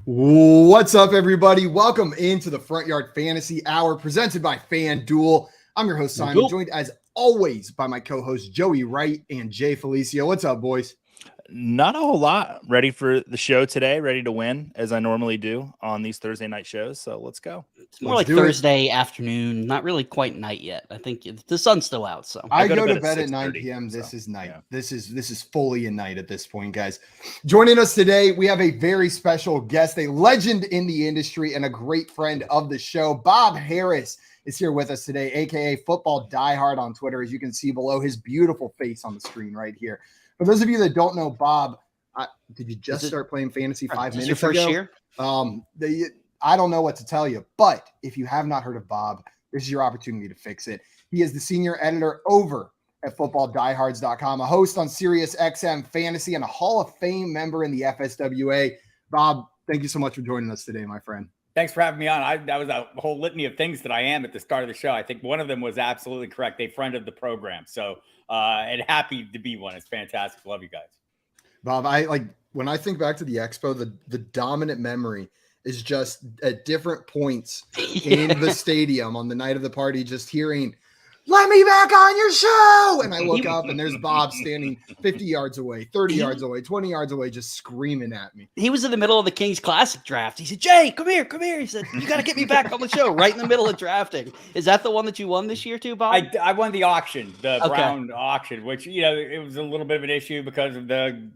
What's up, everybody? Welcome into the Front Yard Fantasy Hour presented by FanDuel. I'm your host, Simon, joined as always by my co-hosts Joey Wright and Jay Felicio. What's up, boys? Not a whole lot. Ready for the show today, ready to win as I normally do on these Thursday night shows. So let's go. It's more like Thursday afternoon, not really quite night yet. I think the sun's still out. So I go to bed at 9 p.m. This is night. Yeah. This is fully a night at this point, guys. Joining us today, we have a very special guest, a legend in the industry and a great friend of the show. Bob Harris is here with us today, aka Football Diehard on Twitter, as you can see below his beautiful face on the screen right here. For those of you that don't know Bob, did you just start playing fantasy 5 minutes ago? Your first year? I don't know what to tell you, but if you have not heard of Bob, this is your opportunity to fix it. He is the senior editor over at footballdiehards.com, a host on SiriusXM Fantasy, and a Hall of Fame member in the FSWA. Bob, thank you so much for joining us today, my friend. Thanks for having me on. That was a whole litany of things that I am at the start of the show. I think one of them was absolutely correct. A friend of the program. So, and happy to be one. It's fantastic. Love you guys. Bob, when I think back to the Expo, the dominant memory is just at different points in the stadium on the night of the party, just hearing, "Let me back on your show." And I look up and there's Bob standing 50 yards away, 30 yards away, 20 yards away, just screaming at me. He was in the middle of the Kings Classic draft. He said, "Jay, come here. He said, "You got to get me back on the show," right in the middle of drafting. Is that the one that you won this year too, Bob? I won the auction, the Brown auction, which, it was a little bit of an issue because of the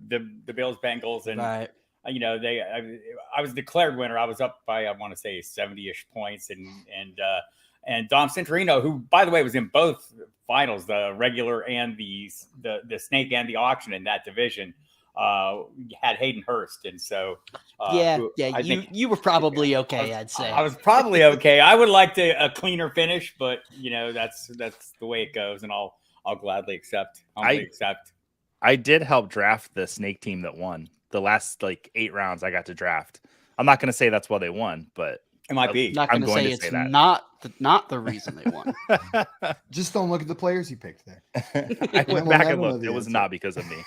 Bills Bengals. And, right. I was declared winner. I was up by, I want to say 70-ish points. And Dom Centurino, who, by the way, was in both finals, the regular and the snake and the auction in that division, had Hayden Hurst. And so, you were probably okay, I'd say. I was probably okay. I would like a cleaner finish, but that's the way it goes, and I'll gladly accept. I did help draft the snake team that won the last 8 rounds. I got to draft. I'm not going to say that's why they won, but it might be. Not going to say it's not the reason they won. Just don't look at the players you picked there. I went back and looked. It was not because of me.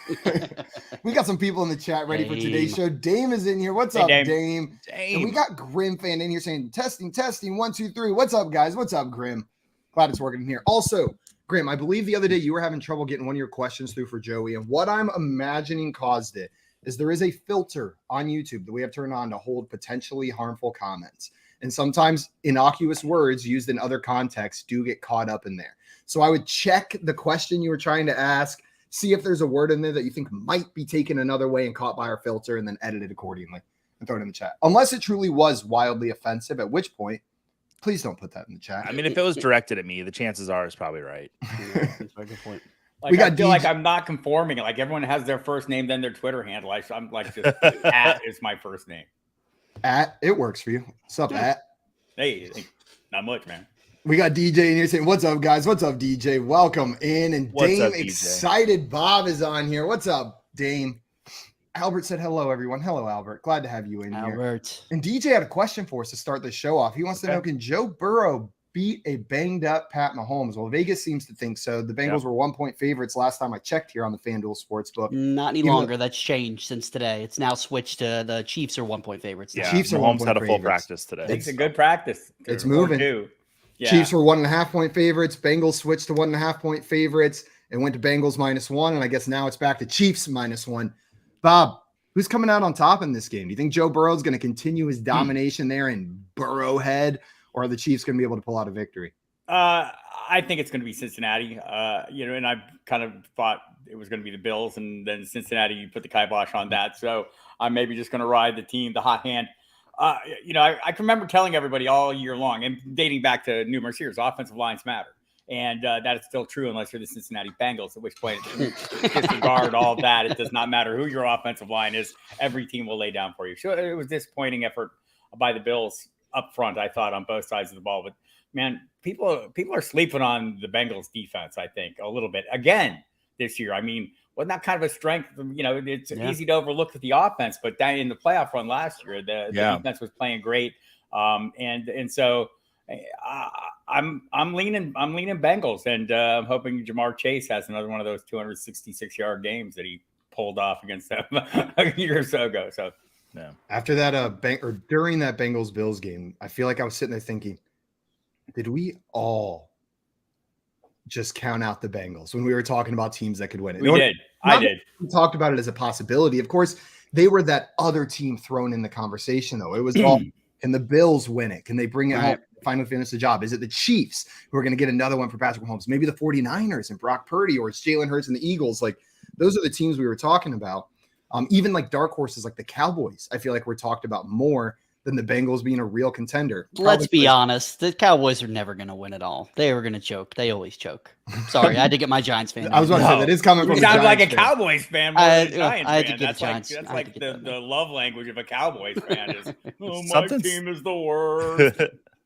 We got some people in the chat ready for today's show. Dame is in here. What's up, Dame? And we got Grim fan in here saying, testing, 1, 2, 3. What's up, guys? What's up, Grim? Glad it's working here. Also, Grim, I believe the other day you were having trouble getting one of your questions through for Joey. And what I'm imagining caused it is there is a filter on YouTube that we have turned on to hold potentially harmful comments. And sometimes innocuous words used in other contexts do get caught up in there. So I would check the question you were trying to ask, see if there's a word in there that you think might be taken another way and caught by our filter, and then edit it accordingly and throw it in the chat. Unless it truly was wildly offensive, at which point, please don't put that in the chat. I mean, if it was directed at me, the chances are it's probably right. That's a good point. I feel like I'm not conforming. Like everyone has their first name, then their Twitter handle. I'm like just at is my first name. At it works for you. What's up, at? Hey, not much, man. We got DJ in here saying, "What's up, guys? What's up, DJ? Welcome in." And What's Dame up, DJ? Excited Bob is on here. What's up, Dame? Albert said hello, everyone. Hello, Albert. Glad to have you in here. And DJ had a question for us to start the show off. He wants to know, can Joe Burrow beat a banged-up Pat Mahomes? Well, Vegas seems to think so. The Bengals were 1-point favorites last time I checked here on the FanDuel Sportsbook. Not any longer. That's changed since today. It's now switched to the Chiefs are 1-point favorites. Yeah, Chiefs are Mahomes had a full practice today. It's a good practice. It's moving. Yeah. Chiefs were 1.5-point favorites. Bengals switched to 1.5-point favorites and went to Bengals -1. And I guess now it's back to Chiefs -1. Bob, who's coming out on top in this game? Do you think Joe Burrow is going to continue his domination there in Burrowhead? Or are the Chiefs going to be able to pull out a victory? I think it's going to be Cincinnati. And I kind of thought it was going to be the Bills, and then Cincinnati, you put the kibosh on that. So I'm maybe just going to ride the team, the hot hand. I can remember telling everybody all year long, and dating back to numerous years, offensive lines matter. And that is still true unless you're the Cincinnati Bengals, at which point disregard all that. It does not matter who your offensive line is. Every team will lay down for you. So it was disappointing effort by the Bills up front, I thought, on both sides of the ball. But, man, people are sleeping on the Bengals defense, I think, a little bit. Again, this year. I mean, wasn't that kind of a strength? It's easy to overlook with the offense, but that in the playoff run last year, the defense was playing great. And so I'm leaning Bengals, and I'm hoping Jamar Chase has another one of those 266-yard games that he pulled off against them a year or so ago. So No. After that, during that Bengals Bills game, I feel like I was sitting there thinking, did we all just count out the Bengals when we were talking about teams that could win it? We did. I did. We talked about it as a possibility. Of course, they were that other team thrown in the conversation, though. It was all, can the Bills win it? Can they bring it home? Finally finish the job? Is it the Chiefs who are going to get another one for Patrick Mahomes? Maybe the 49ers and Brock Purdy, or it's Jalen Hurts and the Eagles. Like, those are the teams we were talking about. Even like dark horses like the Cowboys, I feel like we're talked about more than the Bengals being a real contender. Let's be honest. The Cowboys are never going to win it all. They were going to choke. They always choke. Sorry, I had to get my Giants fan. I was about to say that is coming from. You sound like a Cowboys fan more than a Giants fan. That's like the love language of a Cowboys fan is, oh, my team is the worst.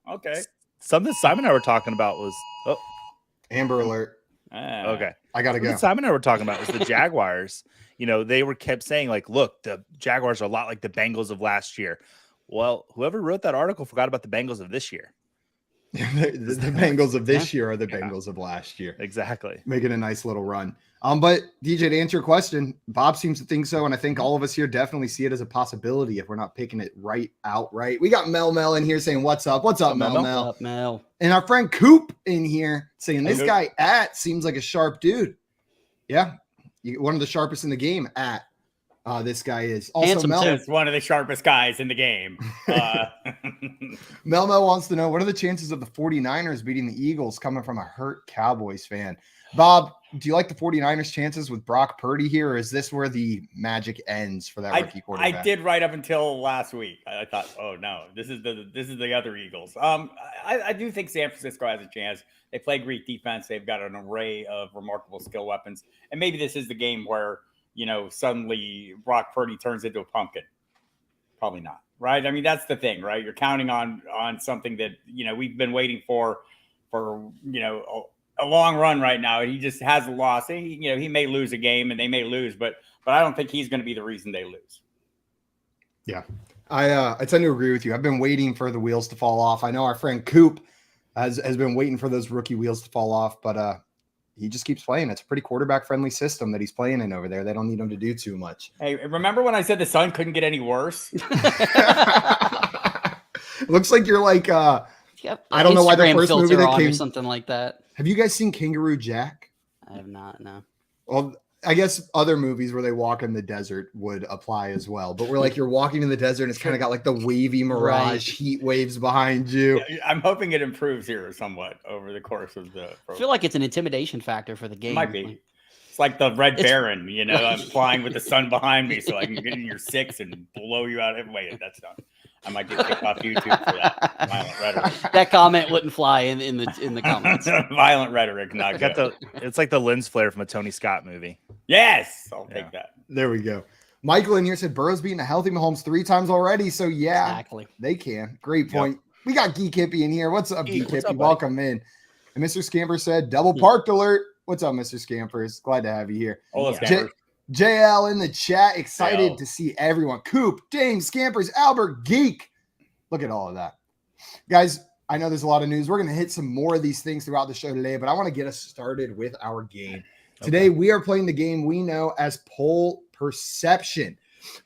Okay. Something Simon and I were talking about was Amber Alert. Okay. I gotta go. Simon and I were talking about was the Jaguars. They kept saying, like, look, the Jaguars are a lot like the Bengals of last year. Well, whoever wrote that article forgot about the Bengals of this year. the Bengals of this year are the Bengals of last year. Exactly. Making a nice little run. But DJ, to answer your question, Bob seems to think so, and I think all of us here definitely see it as a possibility if we're not picking it outright. We got Mel in here saying, what's up? What's up, Mel? What's up, Mel? And our friend Coop in here saying, this guy seems like a sharp dude. Yeah. One of the sharpest in the game this guy is. Also, Handsome Mel is one of the sharpest guys in the game. Mel wants to know, what are the chances of the 49ers beating the Eagles coming from a hurt Cowboys fan? Bob, do you like the 49ers chances with Brock Purdy here, or is this where the magic ends for that rookie quarterback? I did right up until last week. I thought, oh no, this is the other Eagles. I do think San Francisco has a chance. They play great defense. They've got an array of remarkable skill weapons, and maybe this is the game where suddenly Brock Purdy turns into a pumpkin. Probably not, right? I mean, that's the thing, right? You're counting on something that we've been waiting for a long run right now. He just hasn't lost. He may lose a game and they may lose, but I don't think he's going to be the reason they lose. Yeah, I tend to agree with you. I've been waiting for the wheels to fall off. I know our friend Coop has been waiting for those rookie wheels to fall off, but he just keeps playing. It's a pretty quarterback-friendly system that he's playing in over there. They don't need him to do too much. Hey, remember when I said the sun couldn't get any worse? Looks like you're like, I don't know why the first movie that came. Or something like that. Have you guys seen Kangaroo Jack? I have not, no. Well, I guess other movies where they walk in the desert would apply as well. But we're like, you're walking in the desert and it's kind of got like the wavy mirage, heat waves behind you. I'm hoping it improves here somewhat over the course of the program. I feel like it's an intimidation factor for the game. It might be. It's like the Red Baron, I'm flying with the sun behind me so I can get in your six and blow you out. Wait, that's not. I might get kicked off YouTube for that. Violent rhetoric. That comment wouldn't fly in the comments. Violent rhetoric, not good. It's like the lens flare from a Tony Scott movie. Yes, I'll take that. There we go. Michael in here said Burrow's beaten a healthy Mahomes 3 times already. So yeah, exactly. They can. Great point. Yep. We got Geek Hippie in here. What's up, Geek Hippie? Welcome in. And Mr. Scamper said double parked alert. What's up, Mr. Scampers? Glad to have you here. JL in the chat, excited to see everyone. Coop, Dame, Scampers, Albert, Geek. Look at all of that. Guys, I know there's a lot of news. We're going to hit some more of these things throughout the show today, but I want to get us started with our game. Today, we are playing the game we know as Poll Perception.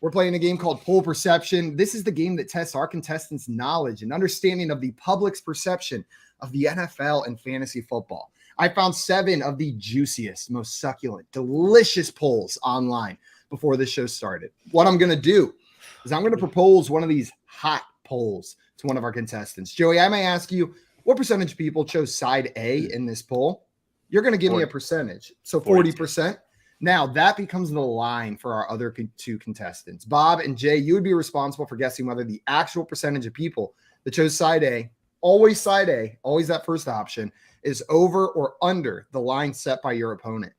We're playing a game called Poll Perception. This is the game that tests our contestants' knowledge and understanding of the public's perception of the NFL and fantasy football. I found 7 of the juiciest, most succulent, delicious polls online before this show started. What I'm going to do is I'm going to propose one of these hot polls to one of our contestants. Joey, I may ask you, what percentage of people chose side A in this poll? You're going to give me a percentage. So 40%. Now that becomes the line for our other 2 contestants. Bob and Jay, you would be responsible for guessing whether the actual percentage of people that chose side A, always that first option, is over or under the line set by your opponent.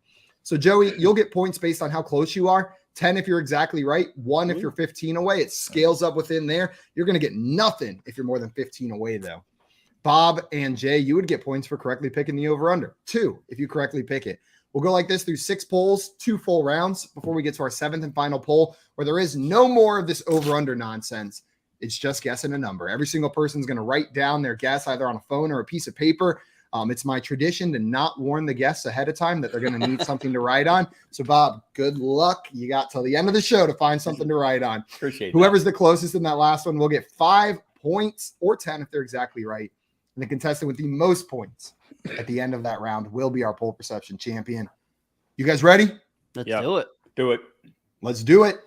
So Joey, you'll get points based on how close you are. 10 if you're exactly right, 1 if you're 15 away. It scales up within there. You're going to get nothing if you're more than 15 away, though. Bob and Jay, you would get points for correctly picking the over-under. 2 if you correctly pick it. We'll go like this through 6 polls, 2 full rounds before we get to our 7th and final poll, where there is no more of this over-under nonsense. It's just guessing a number. Every single person's going to write down their guess either on a phone or a piece of paper. It's my tradition to not warn the guests ahead of time that they're going to need something to write on. So, Bob, good luck. You got till the end of the show to find something to write on. Appreciate Whoever's the closest in that last one will get 5 points or 10 if they're exactly right. And the contestant with the most points at the end of that round will be our poll perception champion. You guys ready? Let's do it. Do it. Let's do it.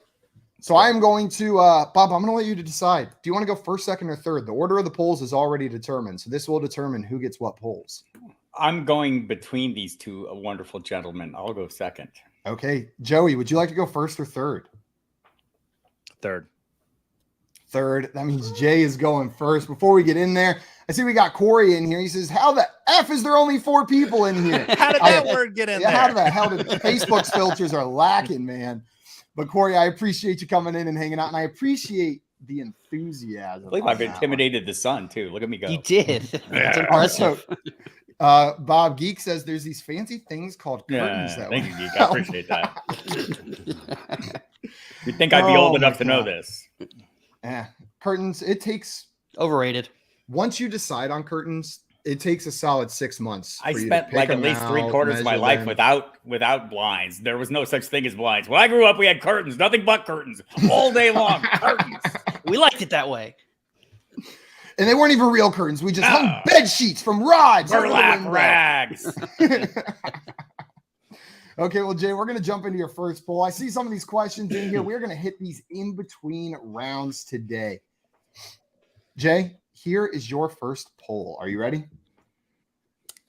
So I am going to, Bob, I'm going to let you to decide. Do you want to go first, second, or third? The order of the polls is already determined. So this will determine who gets what polls. I'm going between these two wonderful gentlemen. I'll go second. Okay. Joey, would you like to go first or third? Third. Third. That means Jay is going first. Before we get in there, I see we got Corey in here. He says, how the F is there only 4 people in here? How did that word get in there? How the hell did Facebook's filters are lacking, man? But Corey, I appreciate you coming in and hanging out, and I appreciate the enthusiasm. I believe I've intimidated the sun too. Look at me go. You did. That's impressive. Bob Geek says there's these fancy things called curtains. Thank you, Geek. I appreciate that. You think I'd be old enough to know this? Yeah, curtains. It takes overrated. Once you decide on curtains, it takes a solid 6 months. I spent like at least 3/4 of my life without blinds. There was no such thing as blinds. When I grew up, we had curtains, nothing but curtains all day long. Curtains. We liked it that way. And they weren't even real curtains. We just hung bed sheets from rods. Burlap rags. Okay, well, Jay, we're going to jump into your first poll. I see some of these questions in here. We're going to hit these in between rounds today. Jay, here is your first poll. Are you ready?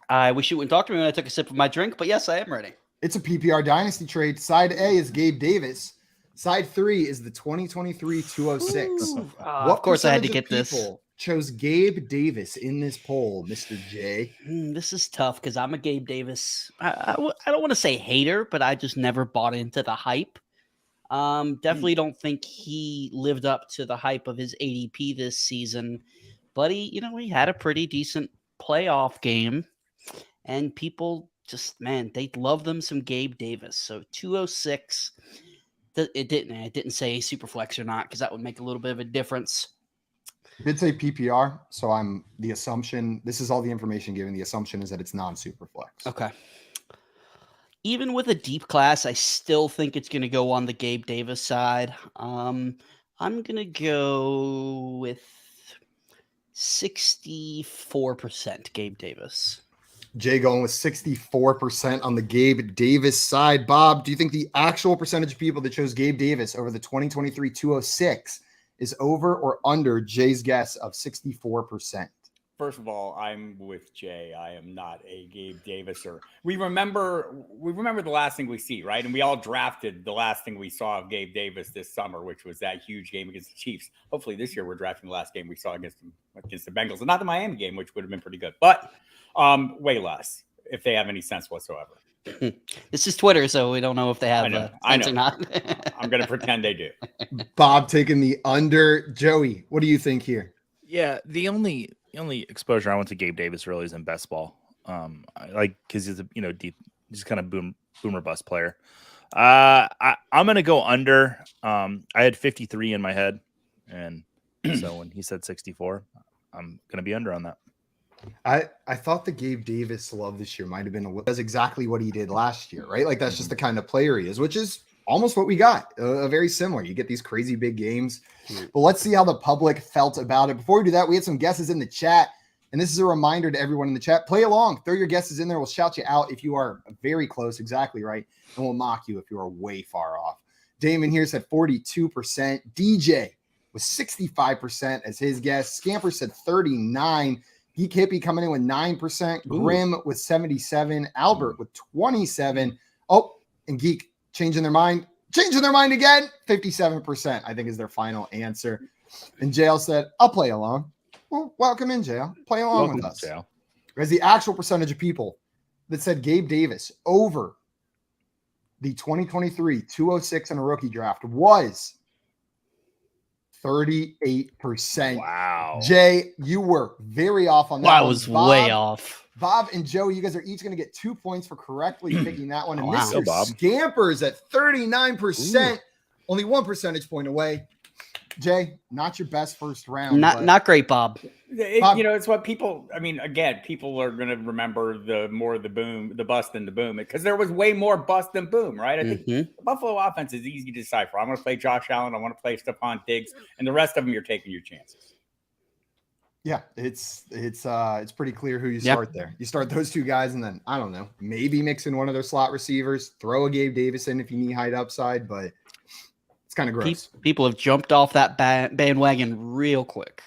I wish you wouldn't talk to me when I took a sip of my drink, but yes, I am ready. It's a PPR dynasty trade. Side A is Gabe Davis. Side 3 is the 2023 206. Of course, I had to get this. Chose Gabe Davis in this poll, Mr. J. This is tough because I'm a Gabe Davis. I don't want to say hater, but I just never bought into the hype. Definitely don't think he lived up to the hype of his ADP this season. But he had a pretty decent playoff game, and people just, man, they love them some Gabe Davis. So 206. It didn't say super flex or not because that would make a little bit of a difference. It did say PPR, so the assumption, this is all the information given. The assumption is that it's non-super flex. Okay. Even with a deep class, I still think it's going to go on the Gabe Davis side. I'm going to go with 64% Gabe Davis. Jay going with 64% on the Gabe Davis side. Bob, do you think the actual percentage of people that chose Gabe Davis over the 2023 206 is over or under Jay's guess of 64%? First of all, I'm with Jay. I am not a Gabe Daviser. We remember the last thing we see, right? And we all drafted the last thing we saw of Gabe Davis this summer, which was that huge game against the Chiefs. Hopefully this year we're drafting the last game we saw against the Bengals, and not the Miami game, which would have been pretty good, but way less if they have any sense whatsoever. This is Twitter, so we don't know if they have sense or not. I'm going to pretend they do. Bob taking the under. Joey, what do you think here? Yeah, the only exposure I went to Gabe Davis really is in best ball. Because he's a deep, he's kind of boomer bust player. I'm gonna go under. I had 53 in my head, and so when he said 64, I'm gonna be under on that. I thought the Gabe Davis love this year might have been that's exactly what he did last year, right? Like that's just the kind of player he is, which is almost what we got. Very similar. You get these crazy big games, but let's see how the public felt about it. Before we do that, we had some guesses in the chat, and this is a reminder to everyone in the chat: play along, throw your guesses in there. We'll shout you out if you are very close, exactly right, and we'll mock you if you are way far off. Damon here said 42%. DJ was 65% as his guess. Scamper said 39%. Geek Hippie coming in with 9%. Grim with 77%. Albert with 27%. Oh, and Geek changing their mind again. 57%, I think, is their final answer. And Jail said, I'll play along. Well, welcome in, Jail. Play along with us. Jail. As the actual percentage of people that said Gabe Davis over the 2023 206 in a rookie draft was 38%. Wow. Jay, you were very off on that. That was way off. Bob and Joe, you guys are each going to get 2 points for correctly picking that one. And Wow. Mr. Scampers at 39%, only 1 percentage point away. Jay, not your best first round. Not great, Bob. You know, it's what people. I mean, again, people are going to remember the bust than the boom, because there was way more bust than boom, right? I think the Buffalo offense is easy to decipher. I'm going to play Josh Allen. I want to play Stephon Diggs, and the rest of them, you're taking your chances. Yeah, it's pretty clear who you start there. You start those two guys, and then I don't know, maybe mix in one of their slot receivers, throw a Gabe Davis in if you need height upside, but it's kind of gross. People have jumped off that bandwagon real quick,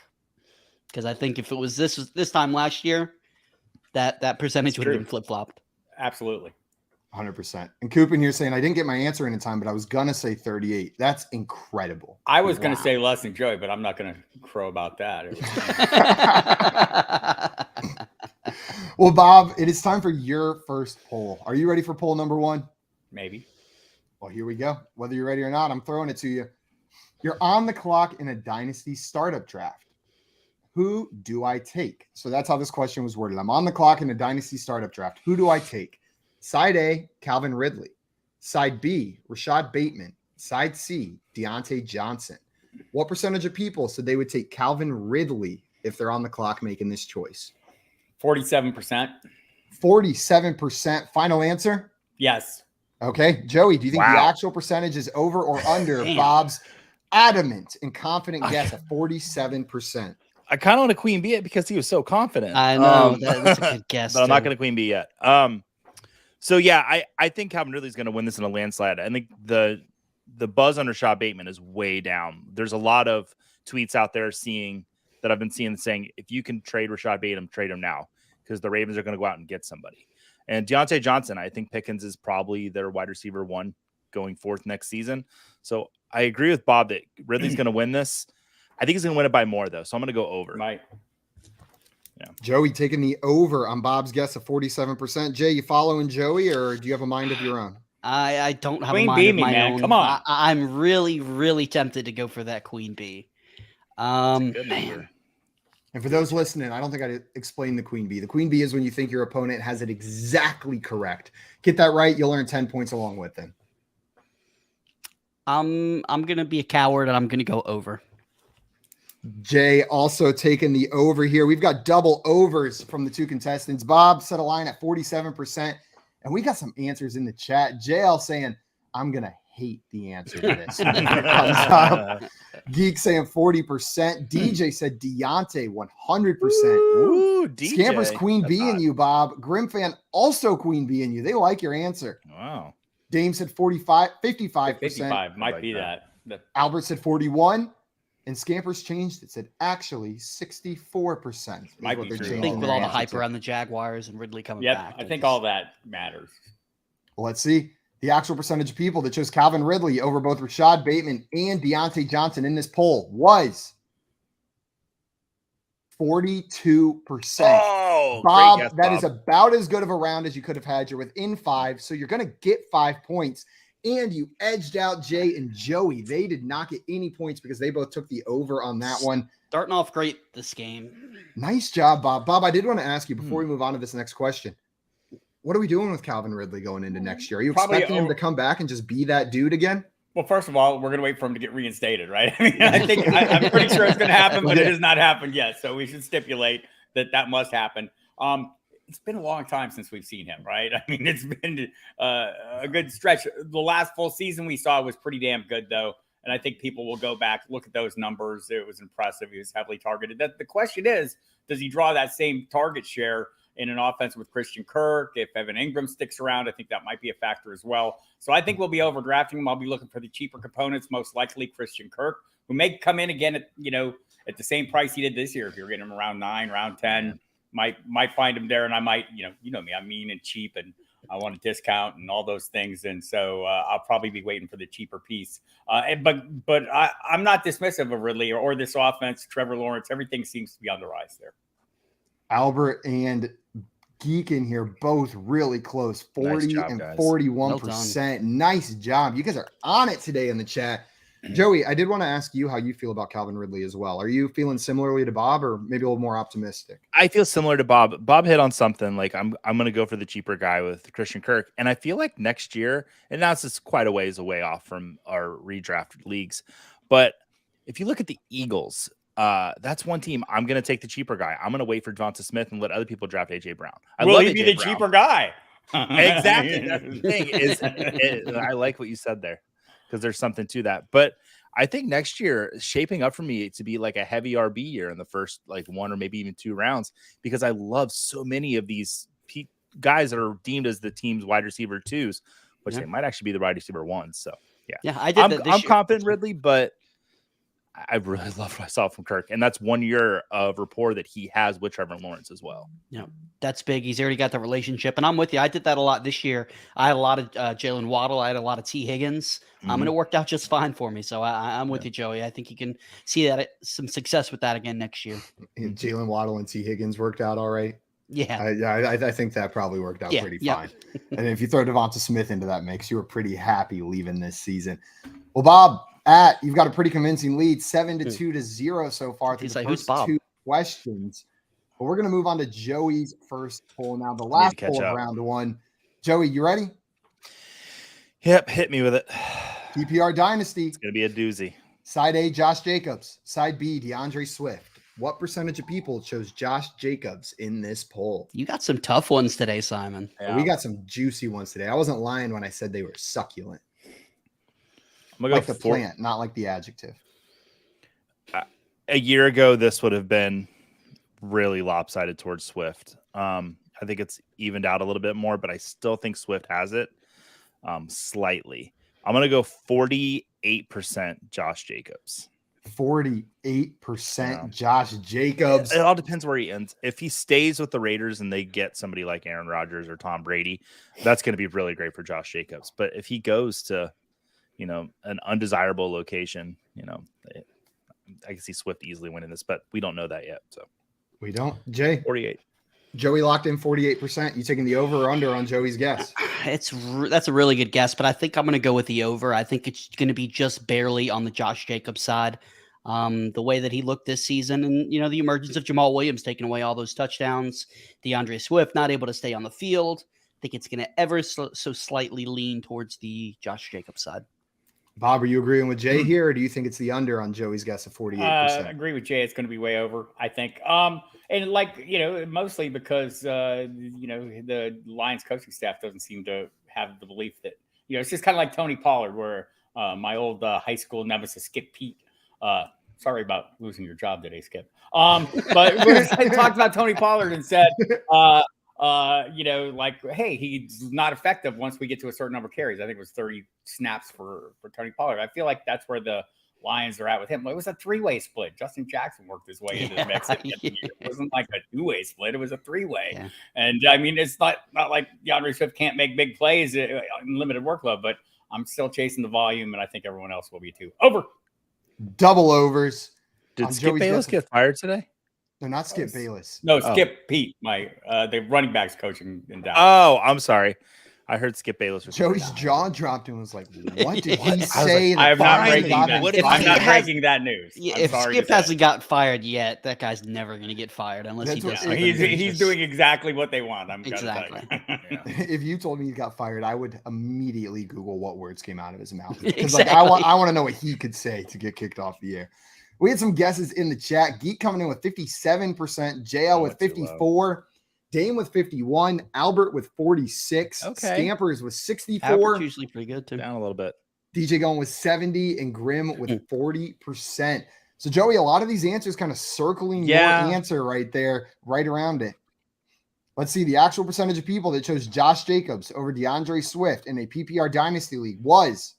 because I think if it was this time last year, that percentage would have been flip flopped. Absolutely. 100%. And Coop in here saying, I didn't get my answer in time, but I was going to say 38. That's incredible. I was going to say less than Joey, but I'm not going to crow about that. Well, Bob, it is time for your first poll. Are you ready for poll number 1? Maybe. Well, here we go. Whether you're ready or not, I'm throwing it to you. You're on the clock in a dynasty startup draft. Who do I take? So that's how this question was worded. I'm on the clock in a dynasty startup draft. Who do I take? Side A, Calvin Ridley. Side B, Rashad Bateman. Side C, Deontay Johnson. What percentage of people said they would take Calvin Ridley if they're on the clock making this choice? 47%. 47%. Final answer? Yes. Okay. Joey, do you think the actual percentage is over or under Bob's adamant and confident guess of 47%? I kind of want to Queen Bee it because he was so confident. I know. That's a good guess. But I'm not going to Queen Bee yet. So yeah, I think Calvin Ridley is going to win this in a landslide. I think the buzz on Rashad Bateman is way down. There's a lot of tweets out there that I've been seeing saying, if you can trade Rashad Bateman, trade him now, because the Ravens are going to go out and get somebody. And Deontay Johnson, I think Pickens is probably their wide receiver 1 going forth next season. So I agree with Bob that Ridley's going to win this. I think he's going to win it by more, though. So I'm going to go over. Right. Yeah. Joey taking the over on Bob's guess of 47%. Jay, you following Joey, or do you have a mind of your own? I don't have Queen a mind Bee of me, my man. own. Come on. I'm really, really tempted to go for that Queen Bee. And for those listening, I don't think I explained the Queen Bee. The Queen Bee is when you think your opponent has it exactly correct. Get that right, you'll earn 10 points along with them. I'm gonna be a coward and I'm gonna go over. Jay also taking the over here. We've got double overs from the two contestants. Bob set a line at 47%, and we got some answers in the chat. JL saying, I'm going to hate the answer to this. Comes up. Geek saying 40%. DJ said Deontay 100%. Ooh, DJ. Scampers Queen Bee in you, Bob. Grim fan also Queen Bee in you. They like your answer. Wow. Dame said 55%. 55 might be that. Albert said 41%. And Scampers changed it. Said actually 64%. Might be true. I think with all the hype around the Jaguars and Ridley coming back. I think all that matters. Well, let's see. The actual percentage of people that chose Calvin Ridley over both Rashad Bateman and Deontay Johnson in this poll was 42%. Oh, Bob, guess, that is about as good of a round as you could have had. You're within 5, so you're going to get 5 points. And you edged out Jay and Joey. They did not get any points because they both took the over on that one. Starting off great this game. Nice job, Bob. Bob, I did want to ask you before we move on to this next question. What are we doing with Calvin Ridley going into next year? Are you expecting him to come back and just be that dude again? Well, first of all, we're going to wait for him to get reinstated, right? I mean, I think I'm pretty sure it's going to happen, but it has not happened yet. So we should stipulate that must happen. It's been a long time since we've seen him, right? I mean, it's been a good stretch. The last full season we saw was pretty damn good, though. And I think people will go back, look at those numbers. It was impressive. He was heavily targeted. The question is, does he draw that same target share in an offense with Christian Kirk? If Evan Ingram sticks around, I think that might be a factor as well. So I think we'll be overdrafting him. I'll be looking for the cheaper components, most likely Christian Kirk, who may come in again at the same price he did this year. If you're getting him around 9, around 10. Might find him there, and I might, you know me, I'm mean and cheap, and I want a discount and all those things, and so I'll probably be waiting for the cheaper piece. But I'm not dismissive of Ridley or this offense. Trevor Lawrence, everything seems to be on the rise there. Albert and Geek in here, both really close, 40 and 41%. Nice job. You guys are on it today in the chat. Joey, I did want to ask you how you feel about Calvin Ridley as well. Are you feeling similarly to Bob, or maybe a little more optimistic? I feel similar to Bob. Bob hit on something. Like I'm going to go for the cheaper guy with Christian Kirk, and I feel like next year, and now it's just quite a ways away off from our redraft leagues, but if you look at the Eagles, that's one team. I'm going to take the cheaper guy. I'm going to wait for Devonta Smith and let other people draft AJ Brown. Will he be the cheaper guy? Exactly. That's the thing. I like what you said there because there's something to that. But I think next year is shaping up for me to be like a heavy RB year in the first like 1 or maybe even 2 rounds because I love so many of these guys that are deemed as the team's wide receiver 2s, which they might actually be the wide receiver 1s. So yeah, I did. I'm confident Ridley, but I really love what I saw from Kirk, and that's 1 year of rapport that he has with Trevor Lawrence as well. Yeah, that's big. He's already got the relationship, and I'm with you. I did that a lot this year. I had a lot of Jalen Waddle. I had a lot of T. Higgins, and it worked out just fine for me. So I'm with you, Joey. I think you can see that some success with that again next year. Jalen Waddle and T. Higgins worked out all right. Yeah, I think that probably worked out pretty fine. And if you throw Devonta Smith into that mix, you were pretty happy leaving this season. Well, Bob, you've got a pretty convincing lead, 7-2-0 so far through the first 2 questions. But we're going to move on to Joey's first poll now, the last poll of round 1. Joey, you ready? Yep, hit me with it. PPR Dynasty. It's going to be a doozy. Side A, Josh Jacobs. Side B, DeAndre Swift. What percentage of people chose Josh Jacobs in this poll? You got some tough ones today, Simon. Yeah. We got some juicy ones today. I wasn't lying when I said they were succulent. I'm gonna like the plant, not like the adjective. A year ago, this would have been really lopsided towards Swift. I think it's evened out a little bit more, but I still think Swift has it slightly. I'm going to go 48% Josh Jacobs. 48% Josh Jacobs. It all depends where he ends. If he stays with the Raiders and they get somebody like Aaron Rodgers or Tom Brady, that's going to be really great for Josh Jacobs. But if he goes to, an undesirable location, I can see Swift easily winning this, but we don't know that yet. So we don't. Jay, 48. Joey locked in 48%. You taking the over or under on Joey's guess? That's a really good guess, but I think I'm going to go with the over. I think it's going to be just barely on the Josh Jacobs side. The way that he looked this season and, the emergence of Jamal Williams taking away all those touchdowns, DeAndre Swift not able to stay on the field. I think it's going to ever so slightly lean towards the Josh Jacobs side. Bob, are you agreeing with Jay here, or do you think it's the under on Joey's guess of 48%? I agree with Jay. It's going to be way over, I think. And mostly because, the Lions coaching staff doesn't seem to have the belief that, it's just kind of like Tony Pollard, where my old high school nemesis, Skip Pete, sorry about losing your job today, Skip. But we talked about Tony Pollard and said, hey, he's not effective once we get to a certain number of carries. I think it was 30 snaps for Tony Pollard. I feel like that's where the Lions are at with him. It was a 3-way split. Justin Jackson worked his way into the mix. It wasn't like a 2-way split. It was a 3-way. Yeah. And I mean, it's not like DeAndre Swift can't make big plays in limited workload, but I'm still chasing the volume, and I think everyone else will be too. Over. Double overs. Did Skip Bayless get fired today? No, not Skip Bayless. No, Skip Pete, the running backs coach in Dallas. Oh, I'm sorry. I heard Skip Bayless. Joey's jaw dropped and was like, what did he say? I am not breaking that. I'm not breaking that news. If Skip hasn't got fired yet, that guy's never going to get fired unless he does. He's doing exactly what they want. Exactly. If you told me he got fired, I would immediately Google what words came out of his mouth. Because I want to know what he could say to get kicked off the air. We had some guesses in the chat. Geek coming in with 57%, JL with 54%. Dame with 51, Albert with 46, Scampers with 64. Albert's usually pretty good too. Down a little bit. DJ going with 70 and Grim with 40%. So Joey, a lot of these answers kind of circling your answer right there, right around it. Let's see. The actual percentage of people that chose Josh Jacobs over DeAndre Swift in a PPR Dynasty League was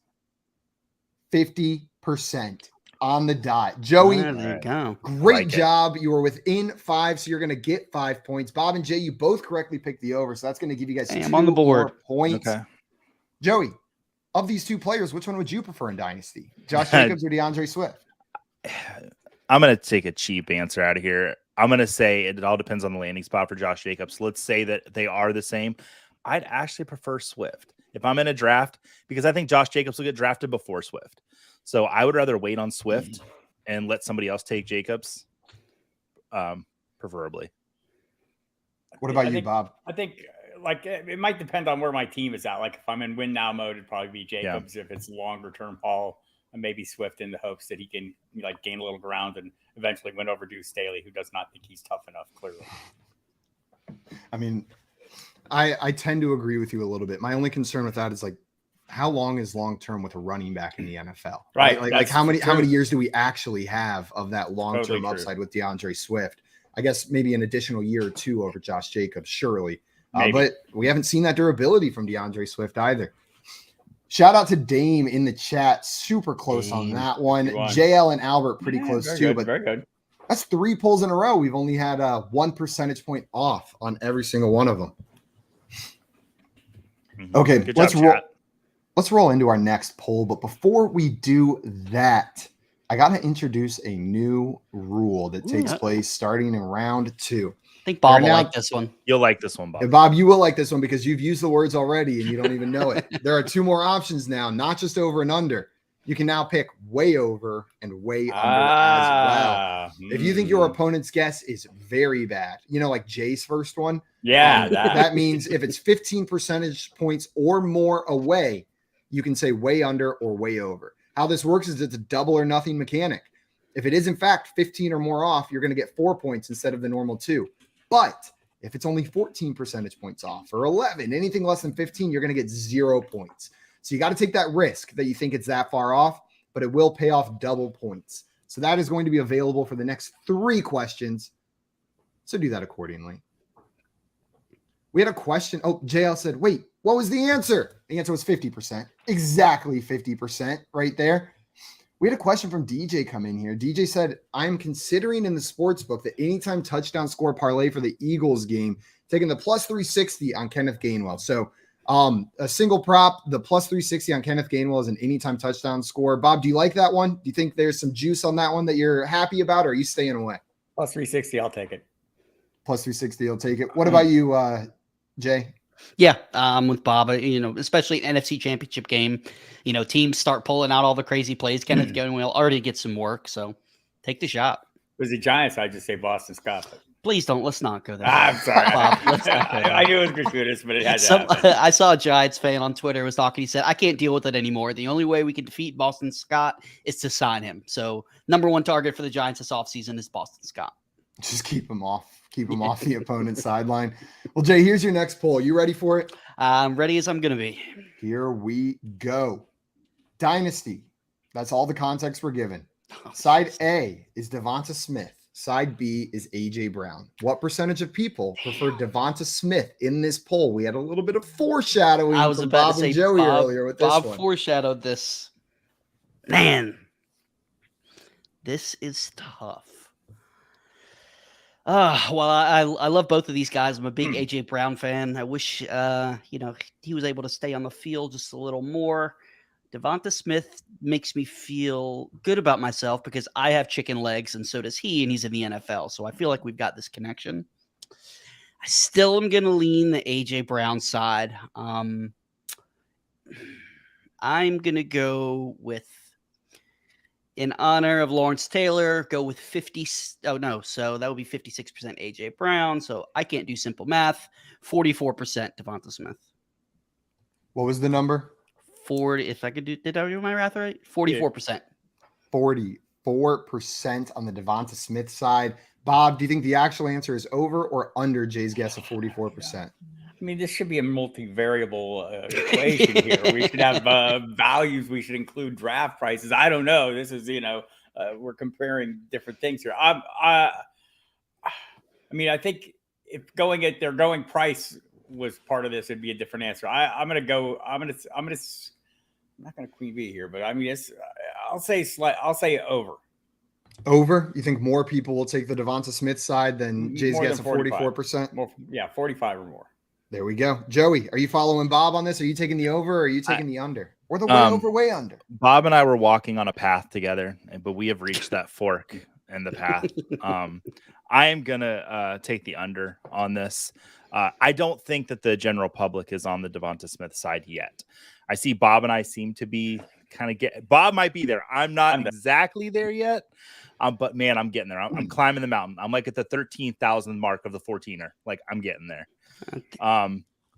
50%. On the dot. Joey, there you go. Great job. You were within 5, so you're going to get 5 points. Bob and Jay, you both correctly picked the over, so that's going to give you guys 2 on the board. Points. Okay. Joey, of these 2 players, which one would you prefer in Dynasty? Josh Jacobs or DeAndre Swift? I'm going to take a cheap answer out of here. I'm going to say it all depends on the landing spot for Josh Jacobs. Let's say that they are the same. I'd actually prefer Swift if I'm in a draft because I think Josh Jacobs will get drafted before Swift. So I would rather wait on Swift and let somebody else take Jacobs, preferably. What about you, Bob? I think it might depend on where my team is at. Like if I'm in win now mode, it'd probably be Jacobs. If it's longer term haul, maybe Swift in the hopes that he can like gain a little ground and eventually win over Deuce Staley, who does not think he's tough enough, clearly. I mean, I tend to agree with you a little bit. My only concern with that is like, how long is long-term with a running back in the NFL? Right. Like how many years do we actually have of that long-term upside with DeAndre Swift? I guess maybe an additional year or two over Josh Jacobs, surely. But we haven't seen that durability from DeAndre Swift either. Shout out to Dame in the chat. Super close on that one. JL and Albert pretty close too. Good, but very good. That's 3 polls in a row. We've only had 1 percentage point off on every single one of them. Okay, let's roll into our next poll. But before we do that, I got to introduce a new rule that takes place starting in round 2. I think Bob will like this one. You'll like this one, Bob. Bob, you will like this one because you've used the words already and you don't even know it. There are 2 more options now, not just over and under. You can now pick way over and way under as well. If you think your opponent's guess is very bad, like Jay's first one. Yeah. That means if it's 15 percentage points or more away, you can say way under or way over. How this works is it's a double or nothing mechanic. If it is in fact 15 or more off, you're going to get 4 points instead of the normal 2. But if it's only 14 percentage points off or 11, anything less than 15, you're going to get 0 points. So you got to take that risk that you think it's that far off, but it will pay off double points. So that is going to be available for the next 3 questions. So do that accordingly. We had a question. Oh, JL said, wait, what was the answer? The answer was 50%. Exactly 50% right there. We had a question from DJ come in here. DJ said, I'm considering in the sports book the anytime touchdown score parlay for the Eagles game, taking the plus 360 on Kenneth Gainwell. So a single prop, the plus 360 on Kenneth Gainwell is an anytime touchdown score. Bob, do you like that one? Do you think there's some juice on that one that you're happy about, or are you staying away? Plus 360, I'll take it. Plus 360, I'll take it. What about you, Jay? Yeah, with Bob, especially an NFC Championship game, teams start pulling out all the crazy plays. Kenneth Gainwell already gets some work, so take the shot. It was the Giants, I'd just say Boston Scott. But... Please don't. Let's not go there. I'm sorry. Bob, let's not go there. I knew it was gratuitous, but it had to happen. I saw a Giants fan on Twitter was talking. He said, I can't deal with it anymore. The only way we can defeat Boston Scott is to sign him. So number 1 target for the Giants this offseason is Boston Scott. Just keep him off. Keep him off the opponent's sideline. Well, Jay, here's your next poll. You ready for it? I'm ready as I'm going to be. Here we go. Dynasty. That's all the context we're given. Side A is Devonta Smith. Side B is A.J. Brown. What percentage of people prefer Devonta Smith in this poll? We had a little bit of foreshadowing I was from about Bob to say and Joey Bob, earlier with this Bob one. foreshadowed this. Man, this is tough. Well, I love both of these guys. I'm a big A.J. Brown fan. I wish, he was able to stay on the field just a little more. Devonta Smith makes me feel good about myself because I have chicken legs and so does he, and he's in the NFL. So I feel like we've got this connection. I still am going to lean the A.J. Brown side. I'm going to go with, in honor of Lawrence Taylor, go with 50. Oh, no. So that would be 56% A.J. Brown. So I can't do simple math. 44% Devonta Smith. What was the number? 40. If I could do, did I do my math right? 44%. 44% on the Devonta Smith side. Bob, do you think the actual answer is over or under Jay's guess of 44%? I mean, this should be a multivariable equation here. We should have values. We should include draft prices. I don't know. This is, we're comparing different things here. I think if their going price was part of this, it'd be a different answer. I'm not going to queen bee here, but I mean, I'll say over. Over? You think more people will take the Devonta Smith side than Jay's guess of 44%? More, 45 or more. There we go. Joey, are you following Bob on this? Are you taking the over or are you taking the under? Or the way over, way under? Bob and I were walking on a path together, but we have reached that fork in the path. I am going to take the under on this. I don't think that the general public is on the Devonta Smith side yet. I see Bob and I seem to be Bob might be there. I'm not exactly there yet. But man, I'm getting there. I'm climbing the mountain. I'm like at the 13,000 mark of the 14er. Like I'm getting there.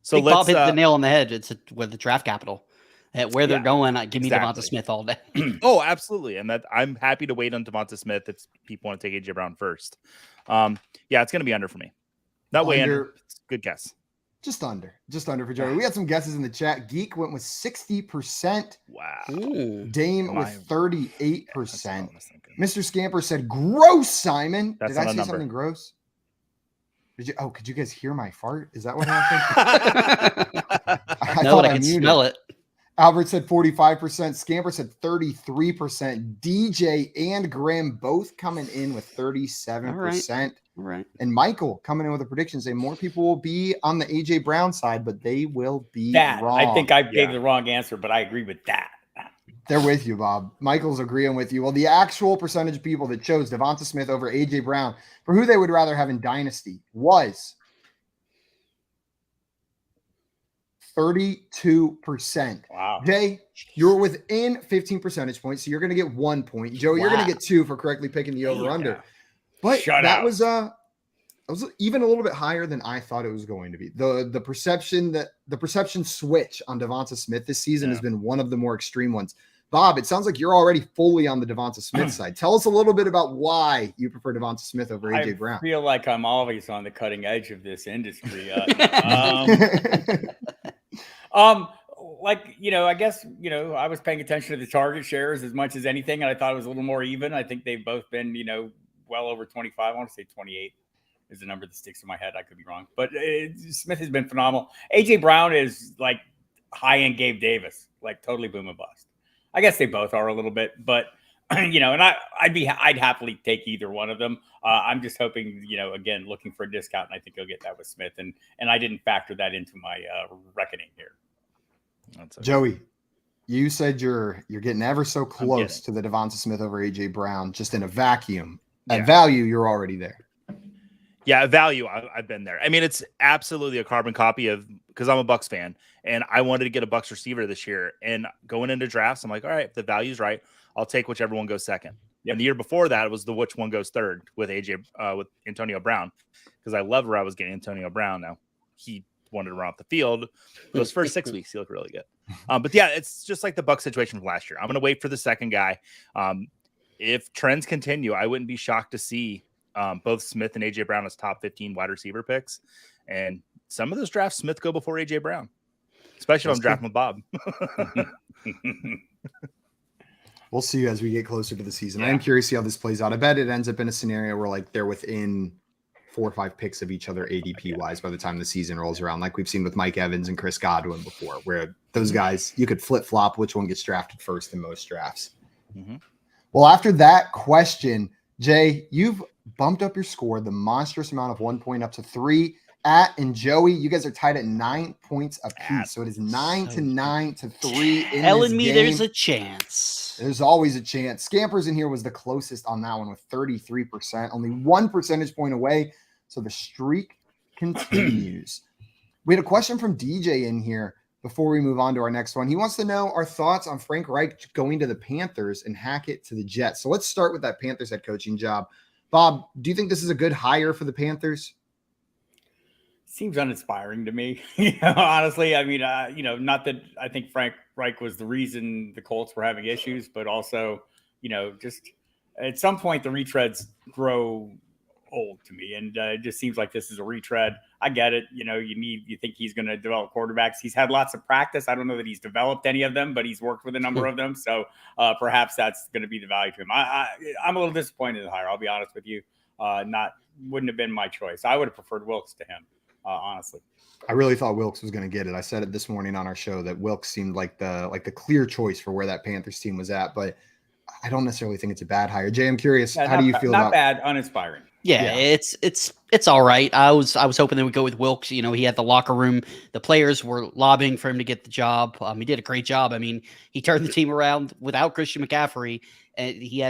So Bob hit the nail on the head. It's with the draft capital. At where they're going, give me exactly. Devonta Smith all day. Oh, absolutely. And that I'm happy to wait on Devonta Smith if people want to take AJ Brown first. Yeah, it's going to be under for me. Not way under. Good guess. Just under for Joey. We had some guesses in the chat. Geek went with 60%. Wow. Ooh. Dame with 38%. Mr. Scamper said, gross, Simon. That's Did I say something gross? Could you guys hear my fart? Is that what happened? I thought I could smell it. Albert said 45%. Scamper said 33%. DJ and Grim both coming in with 37%. All right. And Michael coming in with a prediction saying more people will be on the AJ Brown side, but they will be wrong. I think I gave the wrong answer, but I agree with that. They're with you, Bob. Michael's agreeing with you. Well, the actual percentage of people that chose Devonta Smith over AJ Brown for who they would rather have in Dynasty was 32%. Wow. Jay, you're within 15 percentage points, so you're going to get 1 point. Joe, you're going to get 2 for correctly picking the over-under. But that was even a little bit higher than I thought it was going to be. The perception switch on Devonta Smith this season has been one of the more extreme ones. Bob, it sounds like you're already fully on the Devonta Smith side. Tell us a little bit about why you prefer Devonta Smith over AJ Brown. I feel like I'm always on the cutting edge of this industry. I guess, I was paying attention to the target shares as much as anything, and I thought it was a little more even. I think they've both been, well over 25. I want to say 28 is the number that sticks in my head. I could be wrong, but Smith has been phenomenal. AJ Brown is like high-end Gabe Davis, like totally boom and bust. I guess they both are a little bit, but and I'd happily take either one of them. I'm just hoping, again, looking for a discount, and I think you'll get that with Smith, and I didn't factor that into my reckoning here. Joey, you said you're getting ever so close to the Devonta Smith over AJ Brown, just in a vacuum. At value, you're already there. Yeah, value, I've been there. I mean, it's absolutely a carbon copy of, because I'm a Bucs fan, and I wanted to get a Bucs receiver this year. And going into drafts, I'm like, all right, if the value's right, I'll take whichever one goes second. Yep. And the year before that was the which one goes third with with Antonio Brown, because I love where I was getting Antonio Brown. Now he wanted to run off the field. Those first 6 weeks, he looked really good. But yeah, it's just like the Bucs situation from last year. I'm going to wait for the second guy. If trends continue, I wouldn't be shocked to see both Smith and AJ Brown as top 15 wide receiver picks. And some of those drafts, Smith go before AJ Brown, especially if I'm drafting with Bob. We'll see as we get closer to the season. I am curious to see how this plays out. I bet it ends up in a scenario where like they're within 4 or 5 picks of each other ADP wise by the time the season rolls around, like we've seen with Mike Evans and Chris Godwin before, where those guys, you could flip flop which one gets drafted first in most drafts. Mm-hmm. Well, after that question, Jay, you've bumped up your score the monstrous amount of 1 point up to 3. And Joey, you guys are tied at 9 points apiece. So it is 9 to 3. Telling me there's a chance. There's always a chance. Scampers in here was the closest on that one with 33%, only 1 percentage point away. So the streak continues. We had a question from DJ in here before we move on to our next one. He wants to know our thoughts on Frank Reich going to the Panthers and Hackett to the Jets. So let's start with that Panthers head coaching job. Bob, do you think this is a good hire for the Panthers? Seems uninspiring to me. Honestly, I mean, not that I think Frank Reich was the reason the Colts were having issues, but also, just at some point the retreads grow old to me, and it just seems like this is a retread. I get it. You think he's going to develop quarterbacks. He's had lots of practice. I don't know that he's developed any of them, but he's worked with a number of them. So perhaps that's going to be the value to him. I'm a little disappointed in the hire. I'll be honest with you. Wouldn't have been my choice. I would have preferred Wilkes to him. Honestly, I really thought Wilkes was going to get it. I said it this morning on our show that Wilkes seemed like the clear choice for where that Panthers team was at, but I don't necessarily think it's a bad hire. Jay, I'm curious, how do you feel about? Not bad, uninspiring. Yeah, it's all right. I was hoping they would go with Wilkes. He had the locker room. The players were lobbying for him to get the job. He did a great job. I mean, he turned the team around without Christian McCaffrey, and he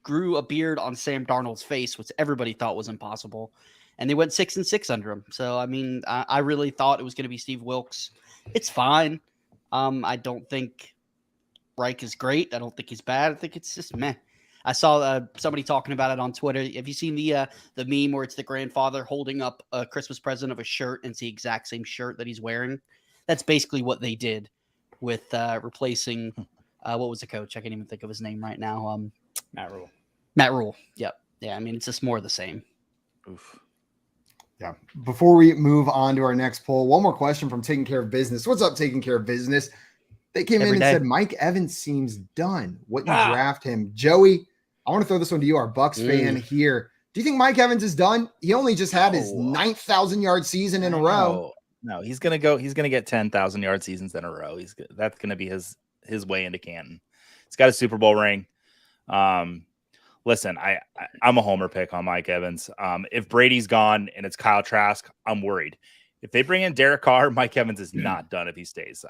grew a beard on Sam Darnold's face, which everybody thought was impossible. And they went 6-6 under him. So, I mean, I really thought it was going to be Steve Wilkes. It's fine. I don't think Reich is great. I don't think he's bad. I think it's just meh. I saw somebody talking about it on Twitter. Have you seen the meme where it's the grandfather holding up a Christmas present of a shirt and it's the exact same shirt that he's wearing? That's basically what they did. with replacing what was the coach? I can't even think of his name right now. Matt Rule. Matt Rule. Yep. Yeah. I mean, it's just more of the same. Oof. Yeah. Before we move on to our next poll, one more question from Taking Care of Business. What's up, Taking Care of Business? They came in and said Mike Evans seems done. Wouldn't you draft him? Joey, I want to throw this one to you, our Bucks fan here. Do you think Mike Evans is done? He only just had his 9,000-yard season in a row. No, he's gonna go. He's gonna get 10,000-yard seasons in a row. That's gonna be his way into Canton. He's got a Super Bowl ring. Listen, I'm a homer pick on Mike Evans. If Brady's gone and it's Kyle Trask, I'm worried. If they bring in Derek Carr, Mike Evans is not done if he stays.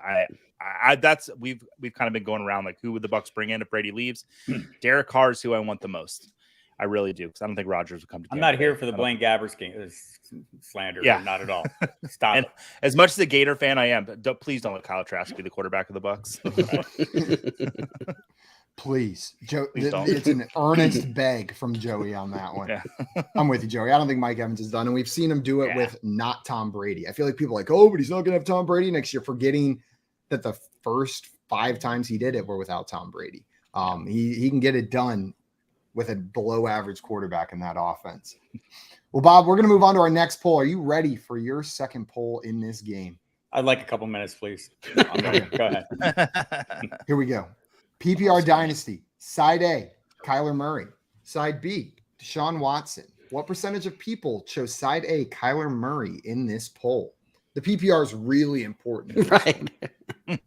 We've kind of been going around like, who would the Bucks bring in if Brady leaves? Derek Carr is who I want the most. I really do, because I don't think Rodgers will come to. I'm not here for the Blaine Gabbert slander. Yeah, not at all. Stop. And as much as a Gator fan I am, please don't let Kyle Trask be the quarterback of the Bucks. Please, Joe. It's an earnest beg from Joey on that one. Yeah. I'm with you, Joey. I don't think Mike Evans is done, and we've seen him do it with not Tom Brady. I feel like people are like, oh, but he's not going to have Tom Brady next year, forgetting that the first 5 times he did it were without Tom Brady. He can get it done with a below-average quarterback in that offense. Well, Bob, we're going to move on to our next poll. Are you ready for your second poll in this game? I'd like a couple minutes, please. Go ahead. Here we go. PPR Dynasty, Side A, Kyler Murray. Side B, Deshaun Watson. What percentage of people chose Side A, Kyler Murray, in this poll? The PPR is really important. Right. You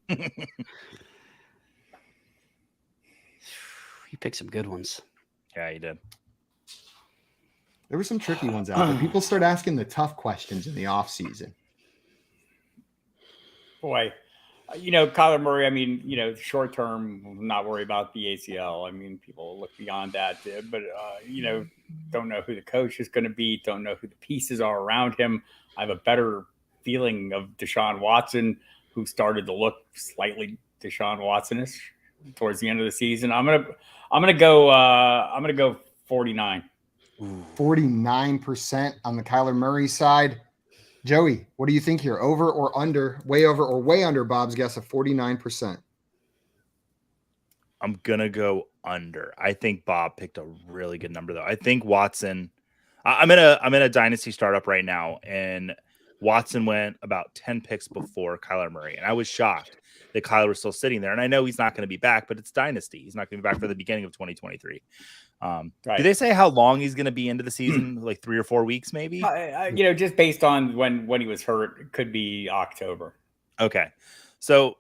picked some good ones. Yeah, you did. There were some tricky ones out there. People start asking the tough questions in the offseason. Boy. Kyler Murray, I mean, short term, not worry about the ACL. I mean, people look beyond that, but, don't know who the coach is going to be, don't know who the pieces are around him. I have a better feeling of Deshaun Watson, who started to look slightly Deshaun Watson-ish towards the end of the season. I'm gonna go 49. 49% on the Kyler Murray side. Joey, what do you think here? Over or under? Way over or way under Bob's guess of 49%? I'm going to go under. I think Bob picked a really good number, though. I think Watson – I'm in a dynasty startup right now, and Watson went about 10 picks before Kyler Murray, and I was shocked that Kyler was still sitting there. And I know he's not going to be back, but it's dynasty. He's not going to be back for the beginning of 2023. Right. Did they say how long he's going to be into the season? Like 3 or 4 weeks, maybe? Just based on when he was hurt, it could be October. Okay. So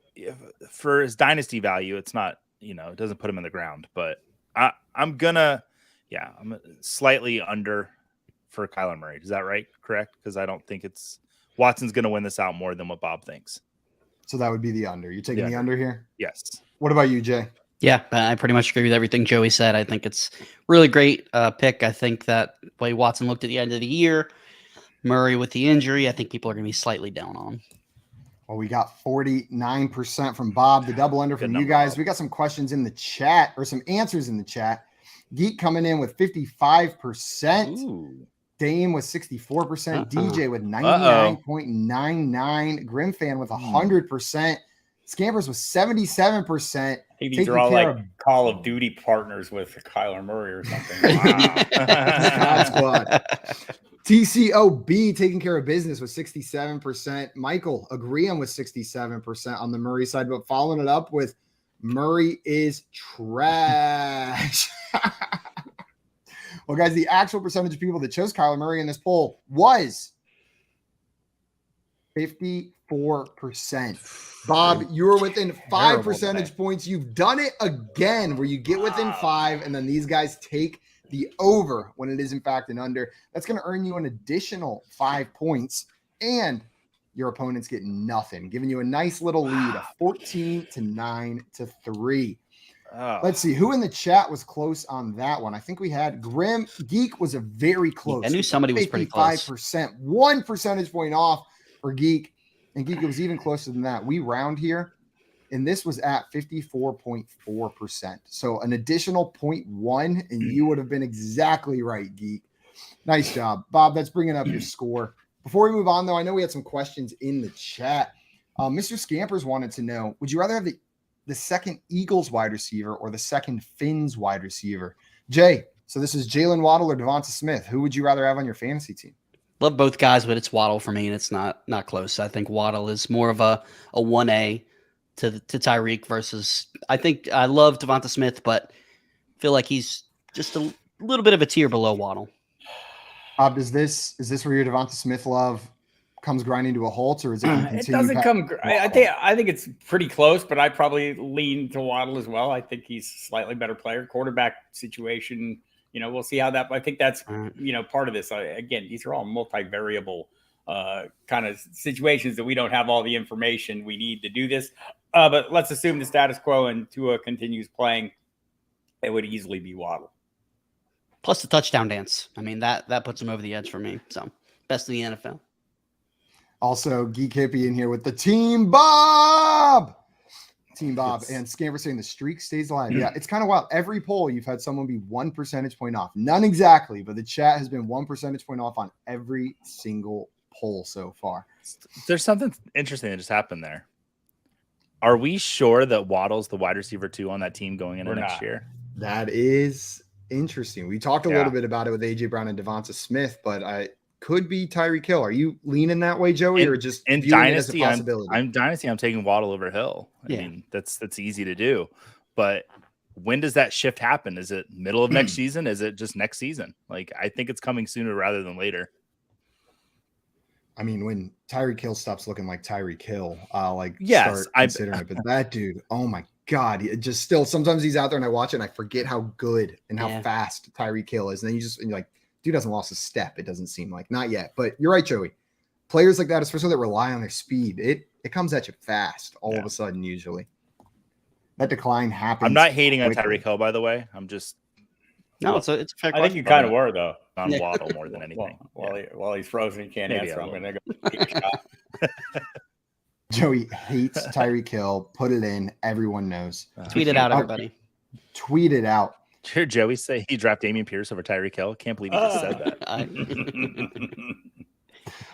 for his dynasty value, it's not, it doesn't put him in the ground, but I'm slightly under for Kyler Murray. Is that right? Correct? Because I don't think Watson's going to win this out more than what Bob thinks. So that would be the under. You're taking the under here? Yes. What about you, Jay? Yeah, I pretty much agree with everything Joey said. I think it's really great pick. I think that way Watson looked at the end of the year, Murray with the injury, I think people are going to be slightly down on. Well, we got 49% from Bob, the double under from you guys. We got some questions in the chat, or some answers in the chat. Geek coming in with 55%. Ooh. Dame with 64%. DJ with 99.99. Grim fan with 100%. Scampers with 77%. I think these are all like Call of Duty partners with Kyler Murray or something. Wow. Squad. TCOB taking care of business with 67%. Michael agreeing with 67% on the Murray side, but following it up with Murray is trash. Well, guys, the actual percentage of people that chose Kyler Murray in this poll was 54%. Bob, you're within 5 percentage points. You've done it again where you get within 5, and then these guys take the over when it is, in fact, an under. That's going to earn you an additional 5 points, and your opponent's getting nothing, giving you a nice little lead of 14-9-3. Oh. Let's see who in the chat was close on that one. I think we had Grim. Geek was a very close. I knew somebody was pretty close. 55%, 1 percentage point off for Geek, and Geek was even closer than that. We round here, and this was at 54.4%. So an additional 0.1, and you would have been exactly right, Geek. Nice job, Bob. That's bringing up your score. Before we move on, though, I know we had some questions in the chat. Mr. Scampers wanted to know, would you rather have the second Eagles wide receiver or the second Finns wide receiver? Jay, so this is Jalen Waddle or Devonta Smith. Who would you rather have on your fantasy team? Love both guys, but it's Waddle for me, and it's not close. I think Waddle is more of a 1A to Tyreek versus I think I love Devonta Smith, but feel like he's just a little bit of a tier below Waddle. Is this where your Devonta Smith love comes grinding to a halt, or is it going to continue? It doesn't come. I think it's pretty close, but I probably lean to Waddle as well. I think he's a slightly better player. Quarterback situation, we'll see how that. I think that's part of this. Again, these are all multivariable kind of situations that we don't have all the information we need to do this. But let's assume the status quo and Tua continues playing. It would easily be Waddle. Plus the touchdown dance. I mean, that puts him over the edge for me. So best in the NFL. Also, Geek Hippie in here with the Team Bob. And Scamper saying the streak stays alive. Yeah, it's kind of wild. Every poll you've had someone be 1 percentage point off. None exactly, but the chat has been 1 percentage point off on every single poll so far. There's something interesting that just happened there. Are we sure that Waddle's the wide receiver 2 on that team going into next year? That is interesting. We talked a little bit about it with AJ Brown and Devonta Smith, but I could be Tyreek Hill. Are you leaning that way, Joey, or just in Dynasty? I'm Dynasty. I'm taking Waddle over Hill. I mean, that's easy to do. But when does that shift happen? Is it middle of next season? Is it just next season? Like, I think it's coming sooner rather than later. I mean, when Tyreek Hill stops looking like Tyreek Hill, start considering it. But that dude, oh my God, it just still sometimes he's out there and I watch it and I forget how good and how fast Tyreek Hill is. And then you're like, dude hasn't lost a step. It doesn't seem like, not yet. But you're right, Joey. Players like that, especially that rely on their speed, it comes at you fast all of a sudden. Usually, that decline happens. I'm not hating on Tyreek Hill, by the way. I'm just it's a fair question. I think you kind of were though. On Waddle more than anything. While he's frozen, he can't answer. I'm going to go take a shot. Joey hates Tyreek Hill. Put it in. Everyone knows. Tweet it out, everybody. Tweet it out. Hear Joey say he dropped Dameon Pierce over Tyreek Hill. Can't believe he just said that.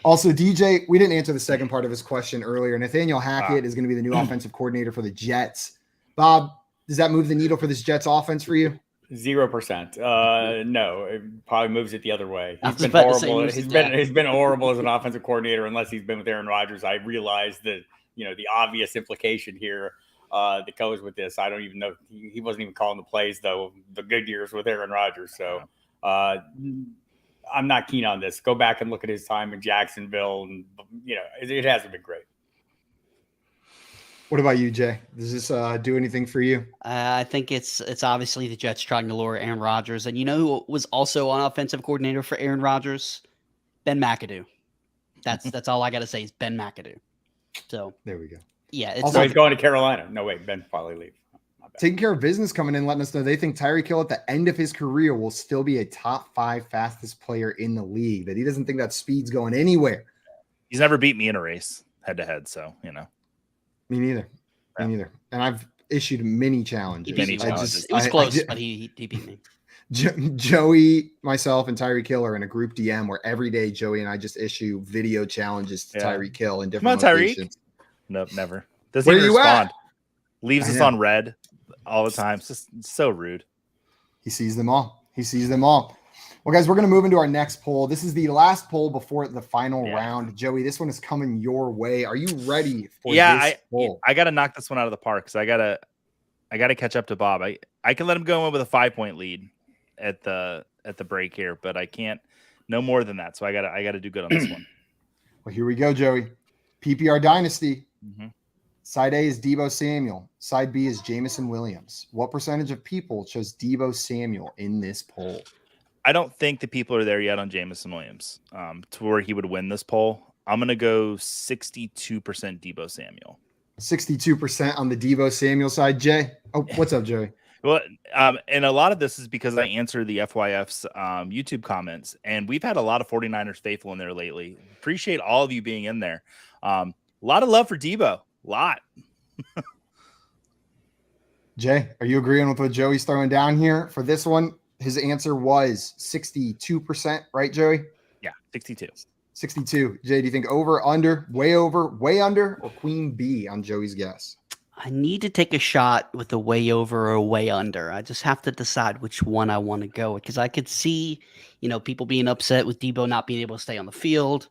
Also, DJ, we didn't answer the second part of his question earlier. Nathaniel Hackett is going to be the new offensive coordinator for the Jets. Bob, does that move the needle for this Jets offense for you? 0%. No, it probably moves it the other way. He's been horrible. He's been horrible as an offensive coordinator unless he's been with Aaron Rodgers. I realize that the obvious implication here that goes with this. I don't even know. He wasn't even calling the plays though. The good years with Aaron Rodgers. So I'm not keen on this. Go back and look at his time in Jacksonville, and it hasn't been great. What about you, Jay? Does this do anything for you? I think it's obviously the Jets trying to lure Aaron Rodgers. And you know who was also on offensive coordinator for Aaron Rodgers? Ben McAdoo. That's all I got to say is Ben McAdoo. So there we go. Yeah. Also, he's going to Carolina. No, wait, Ben probably leave. Taking care of business coming in, letting us know they think Tyreek Hill at the end of his career will still be a top 5 fastest player in the league, that he doesn't think that speed's going anywhere. He's never beat me in a race head-to-head, so, Me neither. Me neither. And I've issued many challenges. It was close, but he beat me. Joey, myself, and Tyreek Hill are in a group DM where every day Joey and I just issue video challenges to Tyreek Hill in different locations. Nope, never. Doesn't even respond. Leaves us on red all the time. It's just so rude. He sees them all. Well, guys, we're going to move into our next poll. This is the last poll before the final round. Joey, this one is coming your way. Are you ready for this poll? I got to knock this one out of the park because I got to catch up to Bob. I can let him go in with a 5-point lead at the break here, but I can't no more than that. So I got to do good on this one. Well, here we go, Joey. PPR Dynasty. Mm-hmm. Side A is Deebo Samuel. Side B is Jameson Williams. What percentage of people chose Deebo Samuel in this poll? I don't think the people are there yet on Jameson Williams to where he would win this poll. I'm going to go 62% Deebo Samuel. 62% on the Deebo Samuel side. Jay? Oh, what's up, Joey? Well, and a lot of this is because I answered the FYF's YouTube comments, and we've had a lot of 49ers faithful in there lately. Appreciate all of you being in there. A lot of love for Deebo. Lot. Jay, are you agreeing with what Joey's throwing down here for this one? His answer was 62%, right, Joey? Yeah, 62. 62. Jay, do you think over, under, way over, way under, or queen B on Joey's guess? I need to take a shot with a way over or way under. I just have to decide which one I want to go with, because I could see, people being upset with Debo not being able to stay on the field.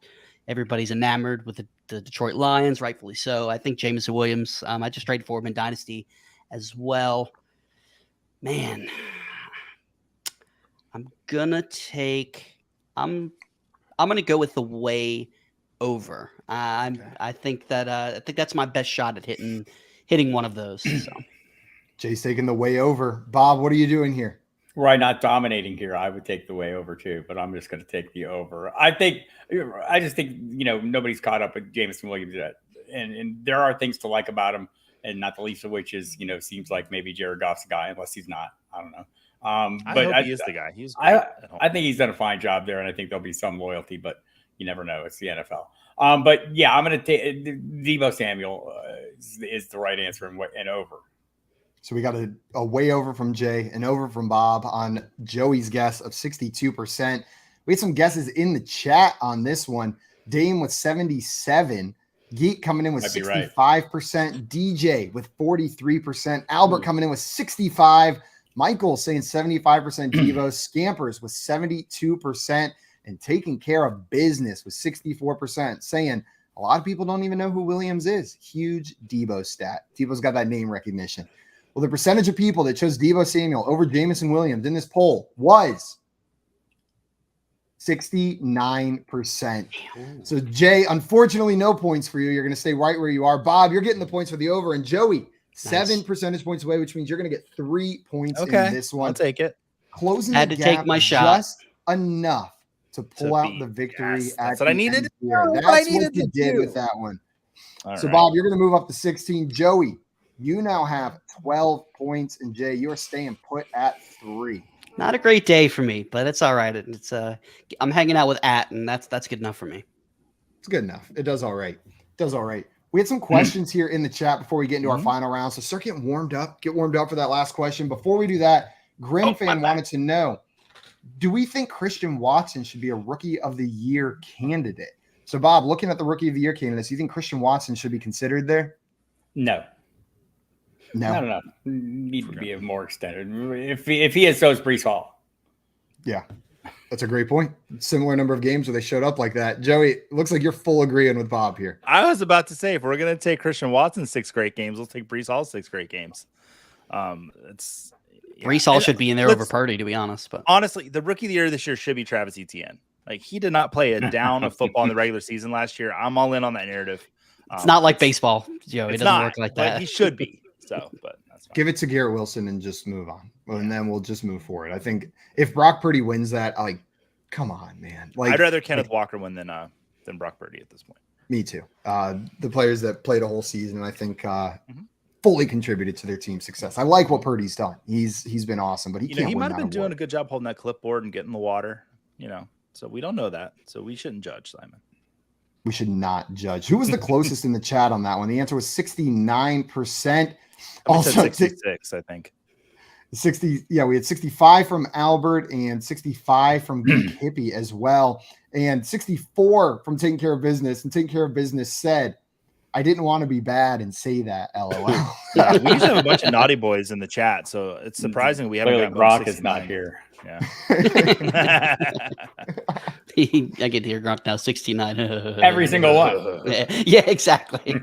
Everybody's enamored with the Detroit Lions, rightfully so. I think Jameson Williams, I just traded for him in Dynasty as well. Man, I'm gonna go with the way over. I think that's my best shot at hitting one of those. So. Jay's taking the way over. Bob, what are you doing here? Right, not dominating here. I would take the way over too, but I'm just going to take the over. I just think nobody's caught up with Jameson Williams yet, and there are things to like about him, and not the least of which is seems like maybe Jared Goff's the guy, unless he's not. I don't know. But he is the guy. I think he's done a fine job there, and I think there'll be some loyalty, but you never know. It's the NFL. But yeah, I'm going to take Deebo Samuel is the right answer and over. So we got a way over from Jay and over from Bob on Joey's guess of 62%. We had some guesses in the chat on this one. Dame with 77. Geek coming in with 65%. Right. DJ with 43%. Albert coming in with 65%. Michael saying 75% Devo. Scampers with 72%. And taking care of business with 64%. Saying a lot of people don't even know who Williams is. Huge Deebo stat. Deebo's got that name recognition. Well, the percentage of people that chose Deebo Samuel over Jameson Williams in this poll was 69%. So, Jay, unfortunately, no points for you. You're going to stay right where you are. Bob, you're getting the points for the over. And Joey, 7 percentage points away, which means you're going to get 3 points in this one. I'll take it. Closing Had the to gap take my shot. just enough to pull out the victory. Yes, that's what I needed. That's what you did with that one. So, Bob, you're going to move up to 16. Joey, you now have 12 points, and Jay, you're staying put at 3. Not a great day for me, but it's all right. It's I'm hanging out with and that's good enough for me. It's good enough. It does all right. We had some questions here in the chat before we get into our final round. So start getting warmed up. Get warmed up for that last question. Before we do that, Grim fan wanted to know, do we think Christian Watson should be a Rookie of the Year candidate? So, Bob, looking at the Rookie of the Year candidates, do you think Christian Watson should be considered there? No. No. Need to be more extended. If he is, so is Breece Hall. Yeah, that's a great point. Similar number of games where they showed up like that. Joey, it looks like you're full agreeing with Bob here. I was about to say, if we're going to take Christian Watson 6 great games, we'll take Breece Hall 6 great games. Breece Hall should be in there over Purdy, to be honest. But honestly, the Rookie of the Year this year should be Travis Etienne. Like, he did not play a down of football in the regular season last year. I'm all in on that narrative. It's not like baseball, Joe. It doesn't work like that. He should be. So, but that's fine. Give it to Garrett Wilson and just move on. And then we'll just move forward. I think if Brock Purdy wins that, come on, man. I'd rather Kenneth Walker win than Brock Purdy at this point. Me too. The players that played a whole season, I think, fully contributed to their team's success. I like what Purdy's done. He's been awesome, but he might have been doing a good job holding that clipboard and getting the water, So we don't know that. So we shouldn't judge, Simon. We should not judge. Who was the closest in the chat on that one? The answer was 69%. Also 66, I think. 60. Yeah, we had 65 from Albert and 65 from Geek Hippie as well. And 64 from Taking Care of Business. And Taking Care of Business said, I didn't want to be bad and say that, LOL. Yeah, we usually have a bunch of naughty boys in the chat, so it's surprising we haven't got Gronk is not here. Yeah. I get to hear Gronk now 69. Every single one. Yeah, exactly.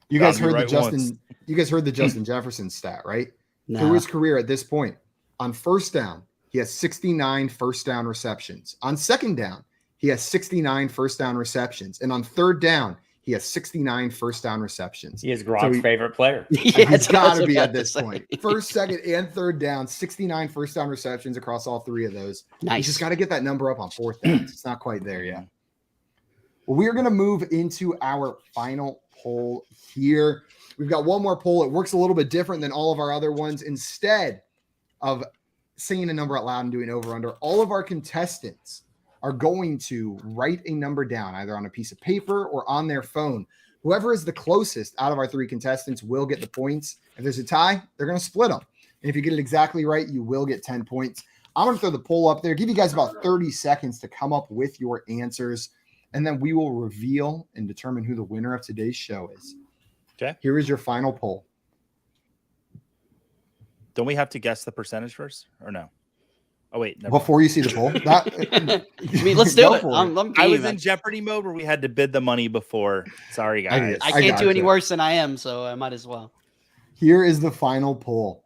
You guys heard the Justin Jefferson stat, right? No. Through his career at this point, on first down, he has 69 first down receptions. On second down, he has 69 first down receptions. And on third down, he has 69 first down receptions. He is Gronk's favorite player. He's got to be at this point. First, second, and third down, 69 first down receptions across all 3 of those. Nice. He's just got to get that number up on fourth downs. It's not quite there yet. Well, we're going to move into our final poll here. We've got one more poll. It works a little bit different than all of our other ones. Instead of saying a number out loud and doing over under, all of our contestants are going to write a number down either on a piece of paper or on their phone. Whoever is the closest out of our 3 contestants will get the points. If there's a tie, they're going to split them. And if you get it exactly right, you will get 10 points. I'm going to throw the poll up there, give you guys about 30 seconds to come up with your answers. and then we will reveal and determine who the winner of today's show is. Okay. Here is your final poll. Don't we have to guess the percentage first, or no? Oh wait, never Before you see the poll, I mean, let's do Go it. for I'm I game. was in Jeopardy mode where we had to bid the money before. Sorry, guys. I I can't do any gotcha. worse than I am, so I might as well. Here is the final poll.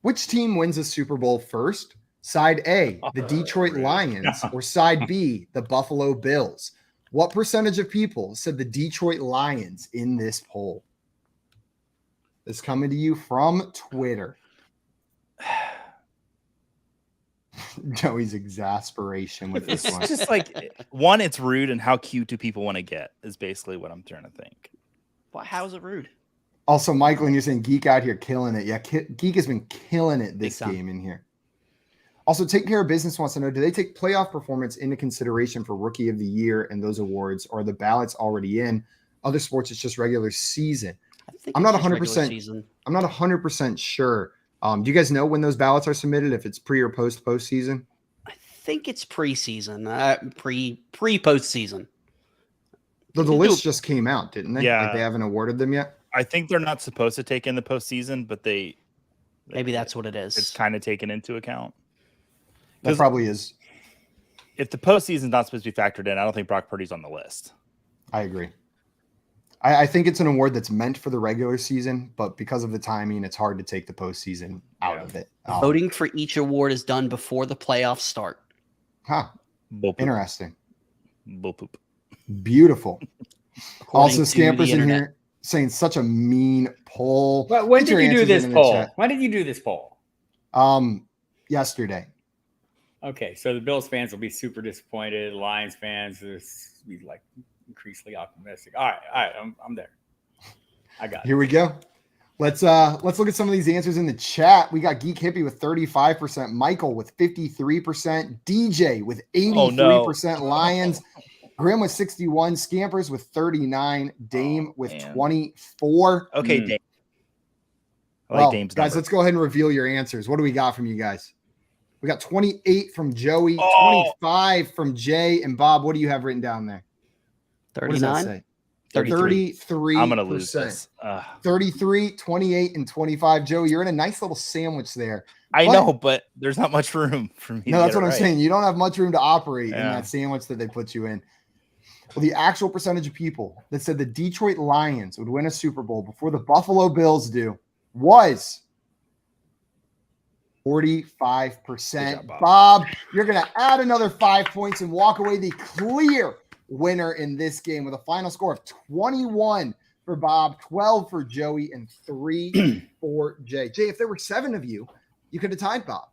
Which team wins the Super Bowl first? Side A, the Detroit Rude. Lions, or side B, the Buffalo Bills? What percentage of people said the Detroit Lions in this poll? This coming to you from Twitter. Joey's exasperation with this It's one. just like one, it's rude, and how cute do people want to get is basically what I'm trying to think. Why? How is it rude? Also, Michael, and you're saying Geek out here killing it. Yeah, Geek has been killing it this Big time. game in here. Also, Take Care of Business wants to know, do they take playoff performance into consideration for Rookie of the Year and those awards, or are the ballots already in? Other sports, it's just regular season. I think I'm it's not just regular 100%. season. I'm not 100% sure. Do you guys know when those ballots are submitted, if it's pre or postseason? I think it's preseason, postseason. The You can do list it- just came out, didn't they? Yeah. Like they haven't awarded them yet? I think they're not supposed to take in the postseason, but Maybe that's what it is. it's kind of taken into account. That 'Cause- probably is. If the postseason's not supposed to be factored in, I don't think Brock Purdy's on the list. I agree. I think it's an award that's meant for the regular season, but because of the timing, it's hard to take the postseason out of it. Voting for each award is done before the playoffs start. Huh. Bull poop. Interesting. Bull poop. Beautiful. according Also, to Scampers the in internet. here saying such a mean poll. But when Get your did you do answers this in the poll? chat. When did you do this poll? Yesterday. Okay, so the Bills fans will be super disappointed. Lions fans will be like increasingly optimistic. All right, I'm there. I got it. Here we go. Let's look at some of these answers in the chat. We got Geek Hippie with 35%, Michael with 53%, DJ with 83%, Lions, Grim with 61, Scampers with 39, Dame with man. 24. Okay, Hmm. Dame. I Well, like Dame's guys, number. let's go ahead and reveal your answers. What do we got from you guys? We got 28 from Joey, Oh. 25 from Jay, and Bob. What do you have written down there? What does that 39. say? 33. 33. I'm gonna lose this. 33, 28, and 25. Joey, you're in a nice little sandwich there. I But- know, but there's not much room for me. No, to that's get what it I'm right. saying. You don't have much room to operate in Yeah. that sandwich that they put you in. Well, the actual percentage of people that said the Detroit Lions would win a Super Bowl before the Buffalo Bills do was 45%. Good job, Bob, you're going to add another 5 points and walk away the clear winner in this game with a final score of 21 for Bob, 12 for Joey, and 3 for Jay. Jay, if there were 7 of you, you could have tied Bob.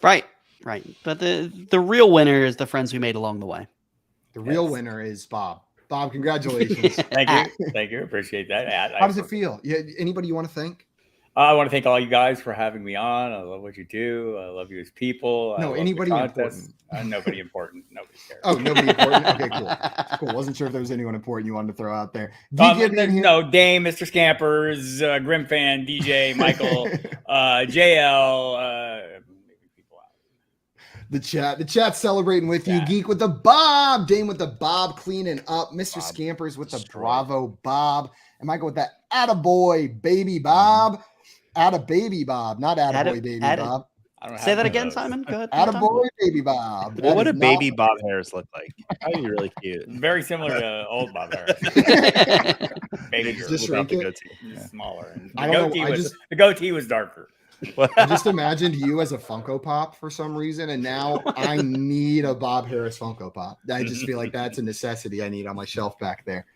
Right. But the real winner is the friends we made along the way. The real Yes. winner is Bob. Bob, congratulations. Thank you, appreciate that. How does it feel? Yeah, anybody you want to thank? I want to thank all you guys for having me on. I love what you do. I love you as people. I No, love the anybody contest. important. Nobody important. Nobody cares. Oh, nobody important. Okay, cool. Cool. Wasn't sure if there was anyone important you wanted to throw out there. No, Dame, Mr. Scampers, Grim Fan, DJ, Michael, JL. Maybe people out. The chat's celebrating with you. Yeah. Geek with the Bob, Dame with the Bob cleaning up, Mr. Bob Scampers with the destroyed. Bravo Bob, and Michael with that attaboy baby Bob, attababy Bob, not attaboy baby Bob, I don't Say have that one of again, those. Simon. Go ahead. one more time. attaboy baby Bob. Well, what That do is baby not- Bob hairs look like? That'd be really cute. Very similar to old Bob Harris. Baby Just girl. shrink Without the it? goatee. Yeah. Smaller. And I the don't know, goatee I was just- the goatee was darker. I just imagined you as a Funko Pop for some reason, and now I need a Bob Harris Funko Pop. I just feel like that's a necessity I need on my shelf back there.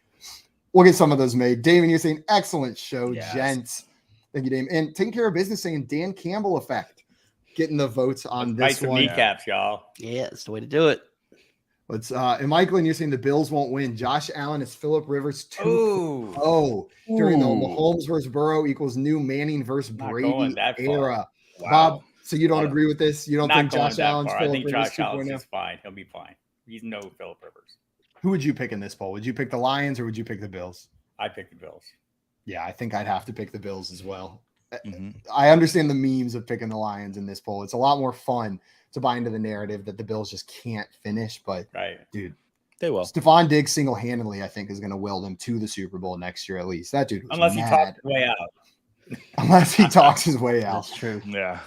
We'll get some of those made. Damon, you're saying excellent show, Yes. gents. Thank you, Damon. And taking care of business saying Dan Campbell effect. Getting the votes on Bite this some one. kneecaps, y'all. Yeah, it's the way to do it. Let's and Michael, and you're saying the Bills won't win. Josh Allen is Phillip Rivers 2-0 Ooh, during the Ooh. Mahomes versus Burrow equals new Manning versus Not Brady going that far. era. Wow. Bob, so you don't Hold on. agree with this? You don't not think going Josh that Allen's far. I Phillip think Rivers Josh Allen 2.0? is fine. He'll be fine. He's no Philip Rivers. Who would you pick in this poll? Would you pick the Lions or would you pick the Bills? I pick the Bills. Yeah, I think I'd have to pick the Bills as well. Mhm. I understand the memes of picking the Lions in this poll. It's a lot more fun to buy into the narrative that the Bills just can't finish. But Right. dude, They will. Stephon Diggs single-handedly, I think, is going to will them to the Super Bowl next year at least. That dude was Unless mad. he talks his way out. Unless he talks his way out. That's true. Yeah.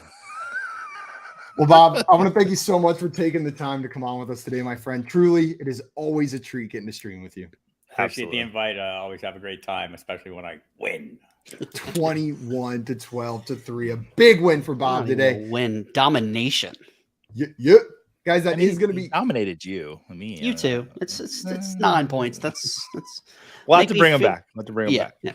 Well, Bob, I want to thank you so much for taking the time to come on with us today, my friend. Truly, it is always a treat getting to stream with you. Appreciate the invite. Always have a great time, especially when I win. 21-12-3. A big win for Bob today. Win. Domination. Yep. Guys, that is going to be dominated you. I mean, You too. It's 9 points. That's we'll have to bring him back. We'll have to bring him back. Yeah.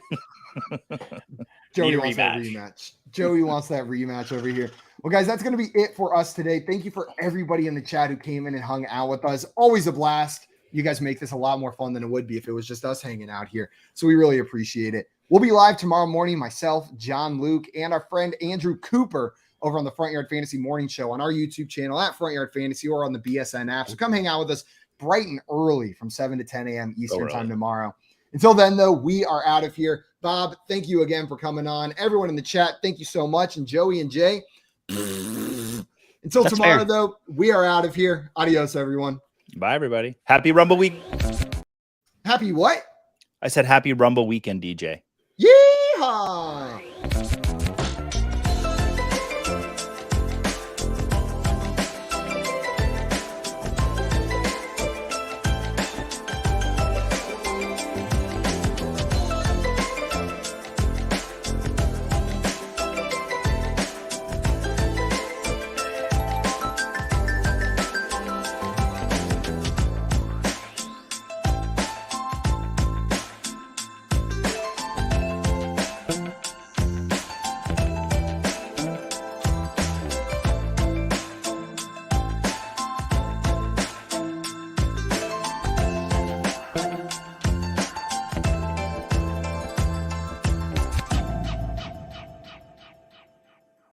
Joey wants that rematch. Joey wants that rematch over here. Well, guys, that's going to be it for us today. Thank you for everybody in the chat who came in and hung out with us. Always a blast. You guys make this a lot more fun than it would be if it was just us hanging out here. So we really appreciate it. We'll be live tomorrow morning, myself, John Luke, and our friend Andrew Cooper over on the Front Yard Fantasy Morning Show on our YouTube channel at Front Yard Fantasy or on the BSN app. So come hang out with us bright and early from 7 to 10 a.m. Eastern time tomorrow. Until then, though, we are out of here. Bob, thank you again for coming on. Everyone in the chat, thank you so much. And Joey and Jay, until That's tomorrow, fair. though, we are out of here. Adios, everyone. Bye, everybody. Happy Rumble Week. Happy what? I said happy Rumble Weekend, DJ. Yeehaw!